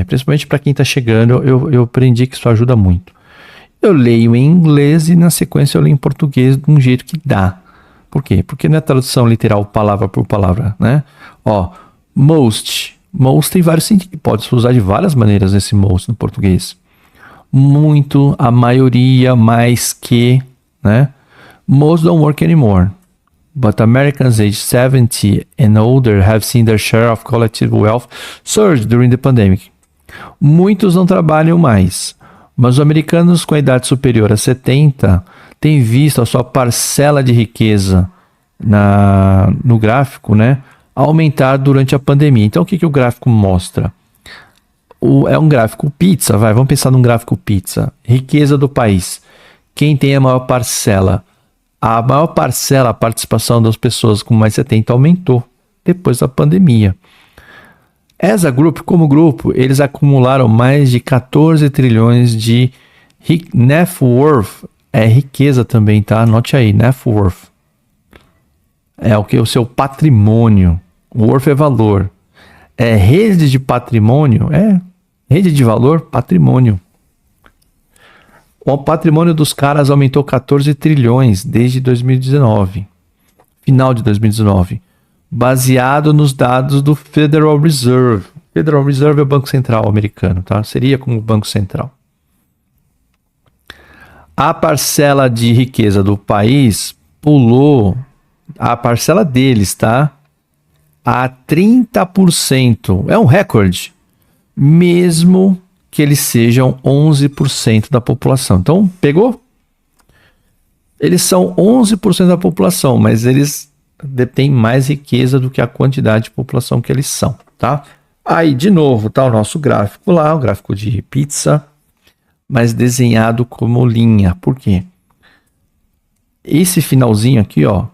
Principalmente para quem tá chegando, eu aprendi que isso ajuda muito. Eu leio em inglês e na sequência eu leio em português de um jeito que dá. Por quê? Porque não é tradução literal palavra por palavra, né? Ó, most. Most tem vários sentidos. Pode se usar de várias maneiras esse most no português. Muito, a maioria, mais que, né? Most don't work anymore. But Americans aged 70 and older have seen their share of collective wealth surge during the pandemic. Muitos não trabalham mais, mas os americanos com a idade superior a 70 tem visto a sua parcela de riqueza no gráfico, né, aumentar durante a pandemia. Então, o que o gráfico mostra? É um gráfico pizza, vamos pensar num gráfico pizza. Riqueza do país. Quem tem a maior parcela? A maior parcela, a participação das pessoas com mais 70 aumentou depois da pandemia. As a Group, como grupo, eles acumularam mais de 14 trilhões de net worth. É riqueza também, tá? Anote aí, net worth. É o seu patrimônio. Worth é valor. É rede de patrimônio? Rede de valor, patrimônio. O patrimônio dos caras aumentou 14 trilhões desde 2019. Final de 2019. Baseado nos dados do Federal Reserve. Federal Reserve é o Banco Central americano, tá? Seria como o Banco Central. A parcela de riqueza do país pulou, a parcela deles, tá? A 30%. É um recorde. Mesmo que eles sejam 11% da população. Então, pegou? Eles são 11% da população, mas eles detêm mais riqueza do que a quantidade de população que eles são, tá? Aí, de novo, tá o nosso gráfico lá, o gráfico de pizza, mas desenhado como linha. Por quê? Esse finalzinho aqui, ó,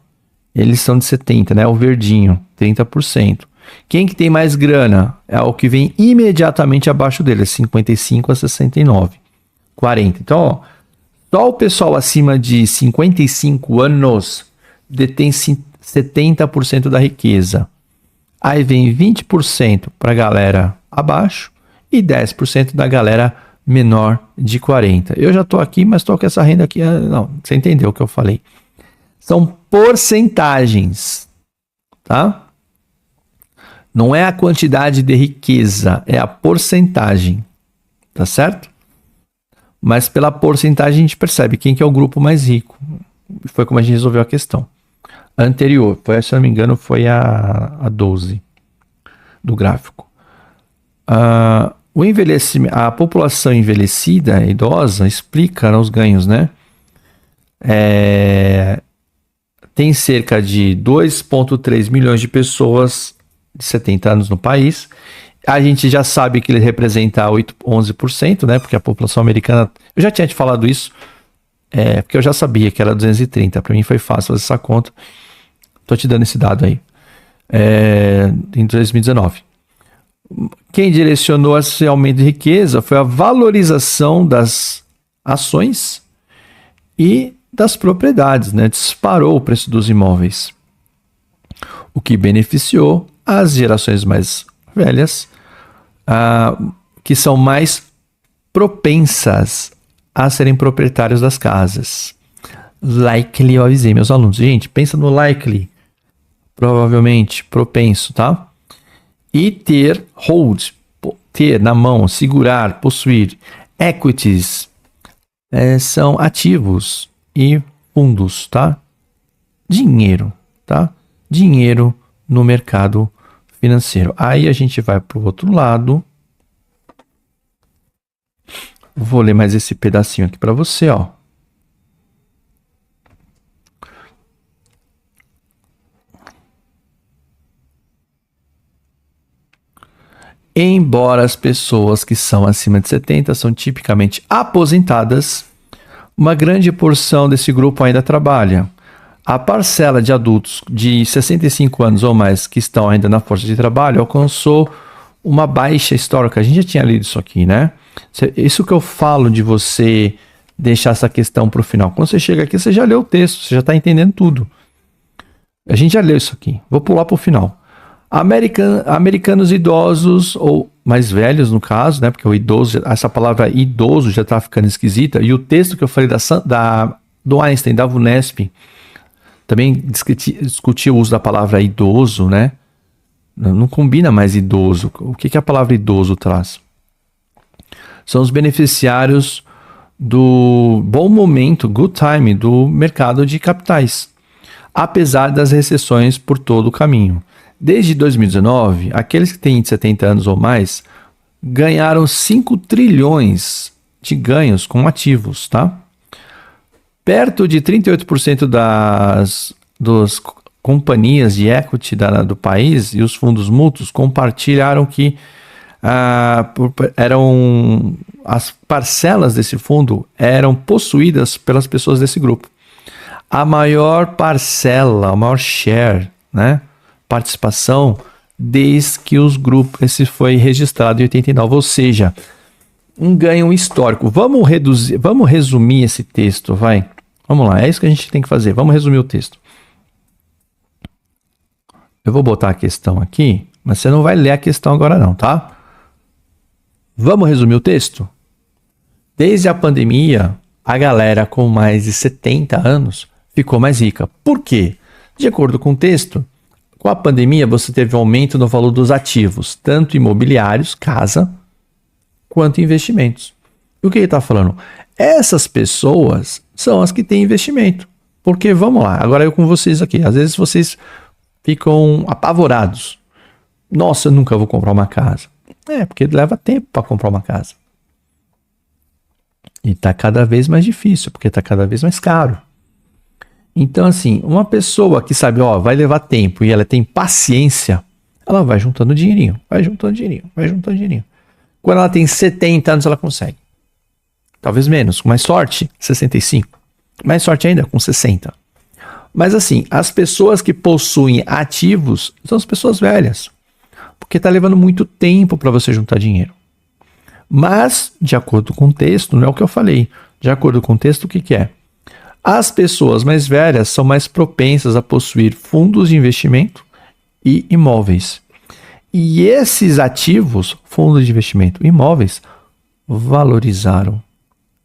eles são de 70, né? O verdinho, 30%. Quem que tem mais grana? É o que vem imediatamente abaixo dele, 55 a 69, 40. Então, ó, só o pessoal acima de 55 anos detém 70% da riqueza. Aí vem 20% para a galera abaixo e 10% da galera menor de 40. Eu já estou aqui, mas estou com essa renda aqui. Não, você entendeu o que eu falei. São porcentagens, tá? Não é a quantidade de riqueza, é a porcentagem, tá certo? Mas pela porcentagem a gente percebe quem que é o grupo mais rico. Foi como a gente resolveu a questão. A anterior, se eu não me engano, foi a 12 do gráfico. O envelhecimento, a população envelhecida, idosa, explica os ganhos, né? Tem cerca de 2,3 milhões de pessoas de 70 anos no país. A gente já sabe que ele representa 11%, né? Porque a população americana... Eu já tinha te falado isso, porque eu já sabia que era 230. Para mim foi fácil fazer essa conta. Tô te dando esse dado aí. Em 2019. Quem direcionou esse aumento de riqueza foi a valorização das ações e das propriedades, né? Disparou o preço dos imóveis, o que beneficiou as gerações mais velhas, que são mais propensas a serem proprietários das casas. Likely, eu avisei meus alunos. Gente, pensa no likely. Provavelmente, propenso, tá? E ter hold, ter na mão, segurar, possuir. Equities são ativos e fundos, tá? Dinheiro, tá? Dinheiro no mercado financeiro. Aí a gente vai para o outro lado. Vou ler mais esse pedacinho aqui para você, ó. Embora as pessoas que são acima de 70 são tipicamente aposentadas, uma grande porção desse grupo ainda trabalha. A parcela de adultos de 65 anos ou mais que estão ainda na força de trabalho alcançou uma baixa histórica. A gente já tinha lido isso aqui, né? Isso que eu falo de você deixar essa questão para o final. Quando você chega aqui, você já leu o texto, você já está entendendo tudo. A gente já leu isso aqui. Vou pular para o final. Americanos idosos, ou mais velhos no caso, né? Porque o idoso, essa palavra idoso já está ficando esquisita. E o texto que eu falei do Einstein, da VUNESP, também discutia o uso da palavra idoso, né? Não combina mais idoso. O que a palavra idoso traz? São os beneficiários do bom momento, good time, do mercado de capitais, apesar das recessões por todo o caminho. Desde 2019, aqueles que têm 70 anos ou mais ganharam 5 trilhões de ganhos com ativos, tá? Perto de 38% das companhias de equity do país e os fundos mútuos compartilharam que as parcelas desse fundo eram possuídas pelas pessoas desse grupo. A maior parcela, o maior share, né, participação, desde que os grupos, esse foi registrado em 89, ou seja, um ganho histórico. Vamos resumir esse texto, vai. Vamos lá, é isso que a gente tem que fazer. Vamos resumir o texto. Eu vou botar a questão aqui, mas você não vai ler a questão agora não, tá? Vamos resumir o texto? Desde a pandemia, a galera com mais de 70 anos ficou mais rica. Por quê? De acordo com o texto, com a pandemia você teve um aumento no valor dos ativos, tanto imobiliários, casa, quanto investimentos. E o que ele está falando? Essas pessoas são as que têm investimento. Porque, vamos lá, agora eu com vocês aqui. Às vezes vocês ficam apavorados. Nossa, eu nunca vou comprar uma casa. Porque leva tempo para comprar uma casa. E está cada vez mais difícil, porque está cada vez mais caro. Então, assim, uma pessoa que sabe, vai levar tempo e ela tem paciência, ela vai juntando dinheirinho, vai juntando dinheirinho. Quando ela tem 70 anos, ela consegue. Talvez menos, com mais sorte, 65. Mais sorte ainda, com 60. Mas assim, as pessoas que possuem ativos são as pessoas velhas. Porque está levando muito tempo para você juntar dinheiro. Mas, de acordo com o texto, não é o que eu falei. De acordo com o texto, o que é? As pessoas mais velhas são mais propensas a possuir fundos de investimento e imóveis. E esses ativos, fundos de investimento e imóveis, valorizaram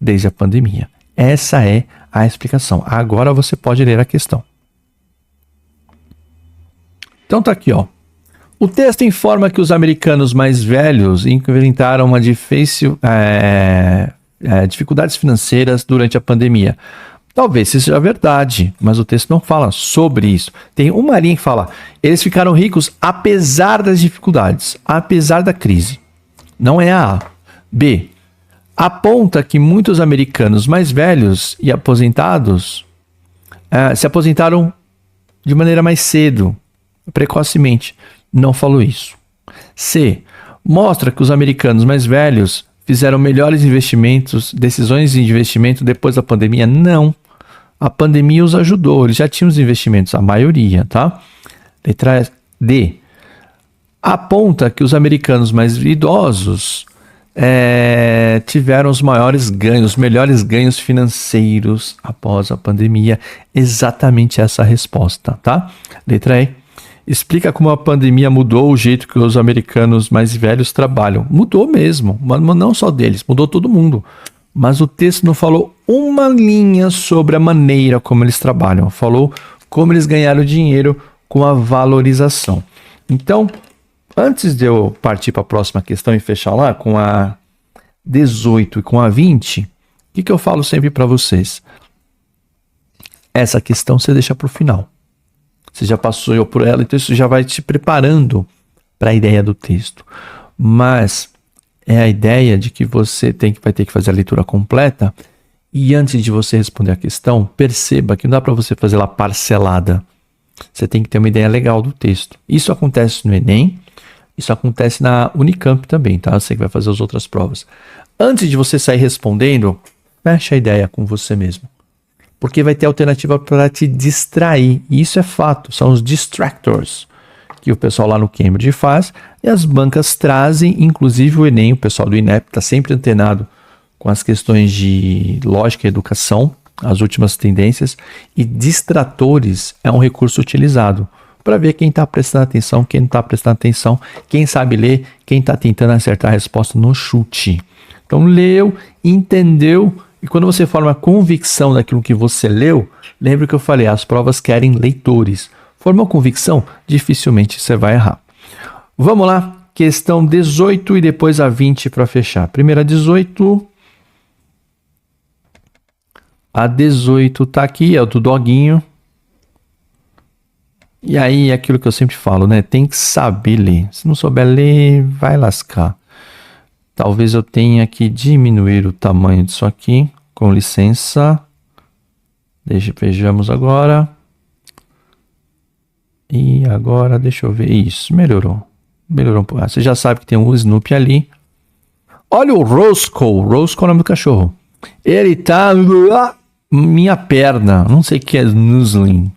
desde a pandemia. Essa é a explicação. Agora você pode ler a questão. Então tá aqui, ó. O texto informa que os americanos mais velhos enfrentaram uma dificuldades financeiras durante a pandemia. Talvez isso seja verdade, mas o texto não fala sobre isso. Tem uma linha que fala, eles ficaram ricos apesar das dificuldades, apesar da crise. Não é a A. B. Aponta que muitos americanos mais velhos e aposentados se aposentaram de maneira mais cedo, precocemente. Não falou isso. C. Mostra que os americanos mais velhos fizeram melhores investimentos, decisões de investimento depois da pandemia. Não. A pandemia os ajudou, eles já tinham os investimentos, a maioria, tá? Letra D. Aponta que os americanos mais idosos tiveram os maiores ganhos, os melhores ganhos financeiros após a pandemia. Exatamente essa a resposta, tá? Letra E. Explica como a pandemia mudou o jeito que os americanos mais velhos trabalham. Mudou mesmo, mas não só deles, mudou todo mundo. Mas o texto não falou uma linha sobre a maneira como eles trabalham. Falou como eles ganharam dinheiro com a valorização. Então, antes de eu partir para a próxima questão e fechar lá com a 18 e com a 20, o que eu falo sempre para vocês? Essa questão você deixa para o final. Você já passou por ela, então isso já vai te preparando para a ideia do texto. Mas é a ideia de que você vai ter que fazer a leitura completa e antes de você responder a questão, perceba que não dá para você fazer ela parcelada. Você tem que ter uma ideia legal do texto. Isso acontece no Enem, isso acontece na Unicamp também, tá? Você que vai fazer as outras provas. Antes de você sair respondendo, fecha a ideia com você mesmo. Porque vai ter alternativa para te distrair. E isso é fato, são os distractors que o pessoal lá no Cambridge faz. E as bancas trazem, inclusive o Enem, o pessoal do INEP está sempre antenado com as questões de lógica e educação, as últimas tendências. E distratores é um recurso utilizado para ver quem está prestando atenção, quem não está prestando atenção, quem sabe ler, quem está tentando acertar a resposta no chute. Então leu, entendeu. E quando você forma convicção daquilo que você leu, lembra que eu falei, as provas querem leitores. Formou convicção, dificilmente você vai errar. Vamos lá, questão 18 e depois a 20 para fechar. Primeira 18. A 18 tá aqui, é o do doguinho. E aí, é aquilo que eu sempre falo, né? Tem que saber ler. Se não souber ler, vai lascar. Talvez eu tenha que diminuir o tamanho disso aqui. Com licença. Vejamos agora. E agora, deixa eu ver. Isso, melhorou. Melhorou um pouco. Você já sabe que tem um Snoopy ali. Olha o Roscoe. Roscoe é o nome do cachorro. Ele tá... minha perna. Não sei o que é snuzzling.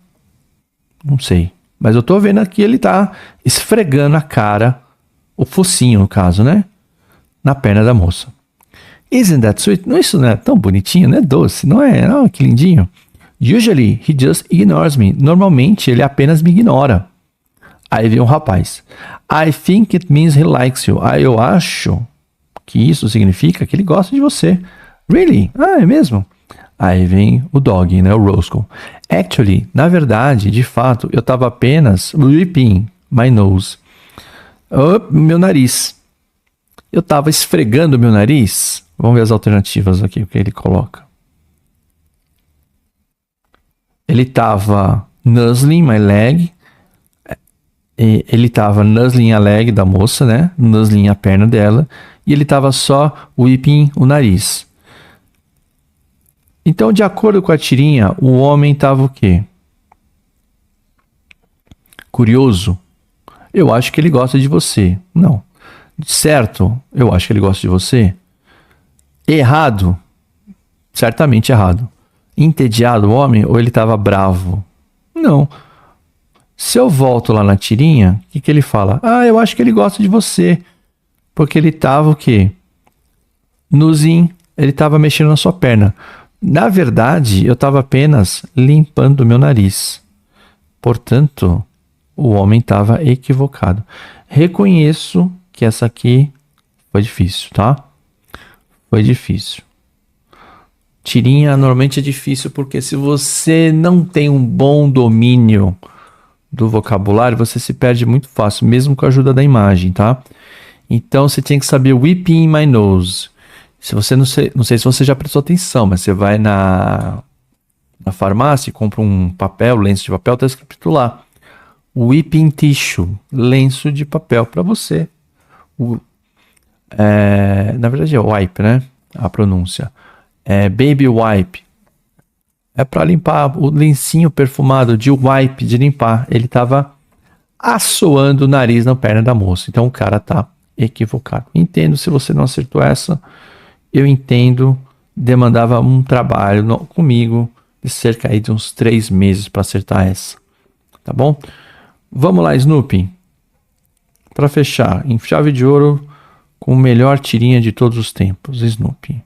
Não sei. Mas eu tô vendo aqui, ele tá esfregando a cara. O focinho, no caso, né? Na perna da moça. Isn't that sweet? Isso não é tão bonitinho, não é doce, não é? Oh, que lindinho. Usually, he just ignores me. Normalmente, ele apenas me ignora. Aí vem um rapaz. I think it means he likes you. Eu acho que isso significa que ele gosta de você. Really? É mesmo? Aí vem o dog, né? O Roscoe. Actually, na verdade, de fato, eu tava apenas whipping my nose. Meu nariz. Eu tava esfregando meu nariz. Vamos ver as alternativas aqui, o que ele coloca. Ele tava nuzzling my leg. Ele tava nuzzling a leg da moça, né? Nuzzling a perna dela. E ele tava só whipping o nariz. Então, de acordo com a tirinha, o homem tava o quê? Curioso. Eu acho que ele gosta de você. Não. Certo? Eu acho que ele gosta de você. Errado? Certamente errado. Entediado o homem ou ele estava bravo? Não. Se eu volto lá na tirinha, o que ele fala? Eu acho que ele gosta de você. Porque ele estava o quê? Nuzinho, ele estava mexendo na sua perna. Na verdade, eu estava apenas limpando o meu nariz. Portanto, o homem estava equivocado. Reconheço que essa aqui foi difícil, tá? Foi difícil. Tirinha normalmente é difícil porque se você não tem um bom domínio do vocabulário, você se perde muito fácil, mesmo com a ajuda da imagem, tá? Então você tem que saber whipping my nose. Se você não sei se você já prestou atenção, mas você vai na farmácia e compra um papel, lenço de papel, tá escrito lá. Whipping tissue, lenço de papel para você. Na verdade é wipe, né? A pronúncia. Baby wipe. É para limpar o lencinho perfumado de wipe, de limpar. Ele tava assoando o nariz na perna da moça. Então o cara tá equivocado. Entendo se você não acertou essa. Eu entendo. Demandava um trabalho comigo de cerca aí de uns 3 meses para acertar essa. Tá bom? Vamos lá, Snoopy. Para fechar, em chave de ouro, com a melhor tirinha de todos os tempos, Snoopy.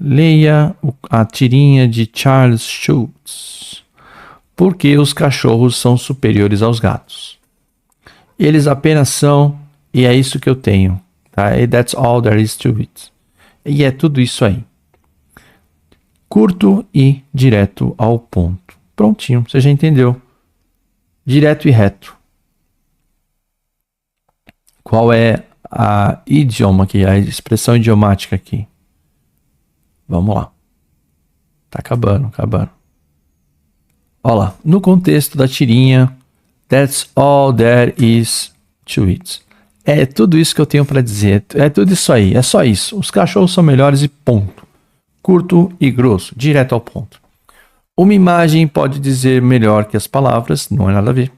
Leia a tirinha de Charles Schulz. Por que os cachorros são superiores aos gatos? Eles apenas são, e é isso que eu tenho. Tá? And that's all there is to it. E é tudo isso aí. Curto e direto ao ponto. Prontinho, você já entendeu. Direto e reto. Qual é a idioma aqui, a expressão idiomática aqui? Vamos lá. Tá acabando. Olha lá. No contexto da tirinha, that's all there is to it. É tudo isso que eu tenho para dizer. É tudo isso aí. É só isso. Os cachorros são melhores e ponto. Curto e grosso. Direto ao ponto. Uma imagem pode dizer melhor que as palavras. Não é nada a ver.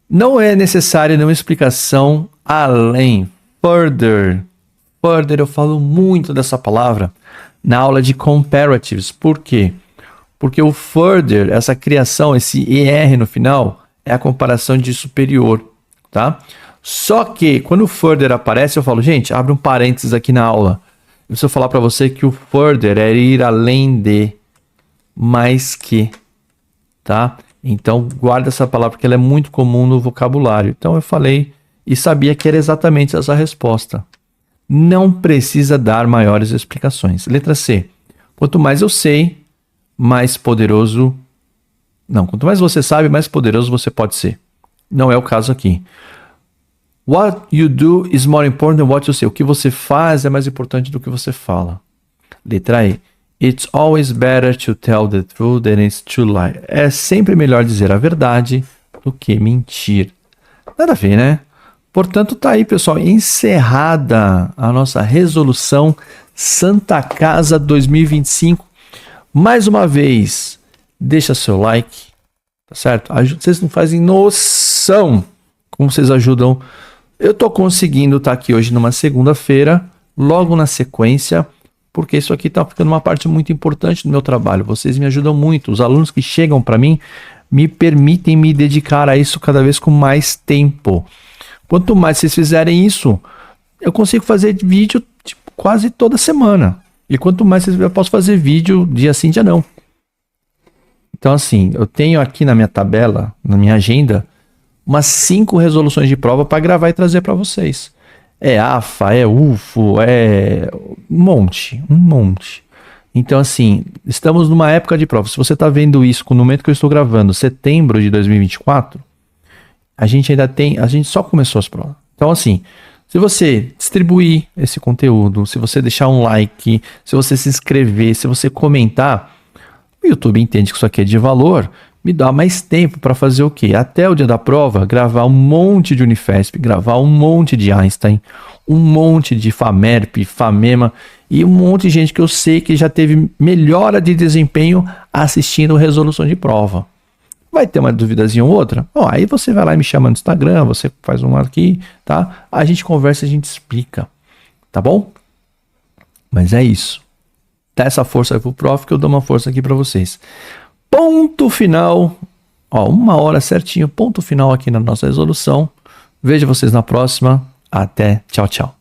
Não é necessária nenhuma explicação além. Further. Further, eu falo muito dessa palavra na aula de comparatives. Por quê? Porque o further, essa criação, esse ER no final, é a comparação de superior, tá? Só que, quando o further aparece, eu falo, gente, abre um parênteses aqui na aula. Eu preciso falar para você que o further é ir além de, mais que, tá? Então, guarda essa palavra, porque ela é muito comum no vocabulário. Então, eu falei e sabia que era exatamente essa resposta. Não precisa dar maiores explicações. Letra C. Quanto mais eu sei, mais poderoso... Não, quanto mais você sabe, mais poderoso você pode ser. Não é o caso aqui. What you do is more important than what you say. O que você faz é mais importante do que você fala. Letra E. It's always better to tell the truth than it's to lie. É sempre melhor dizer a verdade do que mentir. Nada a ver, né? Portanto, tá aí, pessoal, encerrada a nossa resolução Santa Casa 2025. Mais uma vez, deixa seu like, tá certo? Vocês não fazem noção como vocês ajudam. Eu tô conseguindo estar aqui hoje numa segunda-feira, logo na sequência, porque isso aqui tá ficando uma parte muito importante do meu trabalho. Vocês me ajudam muito. Os alunos que chegam para mim me permitem me dedicar a isso cada vez com mais tempo. Quanto mais vocês fizerem isso, eu consigo fazer vídeo tipo, quase toda semana. E quanto mais eu posso fazer vídeo dia sim, dia não. Então assim, eu tenho aqui na minha tabela, na minha agenda, umas 5 resoluções de prova para gravar e trazer para vocês. É AFA, é UFO, é um monte. Então assim, estamos numa época de prova. Se você está vendo isso no momento que eu estou gravando, setembro de 2024, a gente só começou as provas. Então assim, se você distribuir esse conteúdo, se você deixar um like, se você se inscrever, se você comentar, o YouTube entende que isso aqui é de valor, me dá mais tempo para fazer o quê? Até o dia da prova, gravar um monte de Unifesp, gravar um monte de Einstein, um monte de FAMERP, FAMEMA e um monte de gente que eu sei que já teve melhora de desempenho assistindo resolução de prova. Vai ter uma duvidazinha ou outra? Bom, aí você vai lá e me chama no Instagram, você faz uma aqui, tá? A gente conversa, a gente explica, tá bom? Mas é isso. Dá essa força aí pro prof que eu dou uma força aqui para vocês. Ponto final. Ó, 1 hora certinho, ponto final aqui na nossa resolução. Vejo vocês na próxima. Até. Tchau, tchau.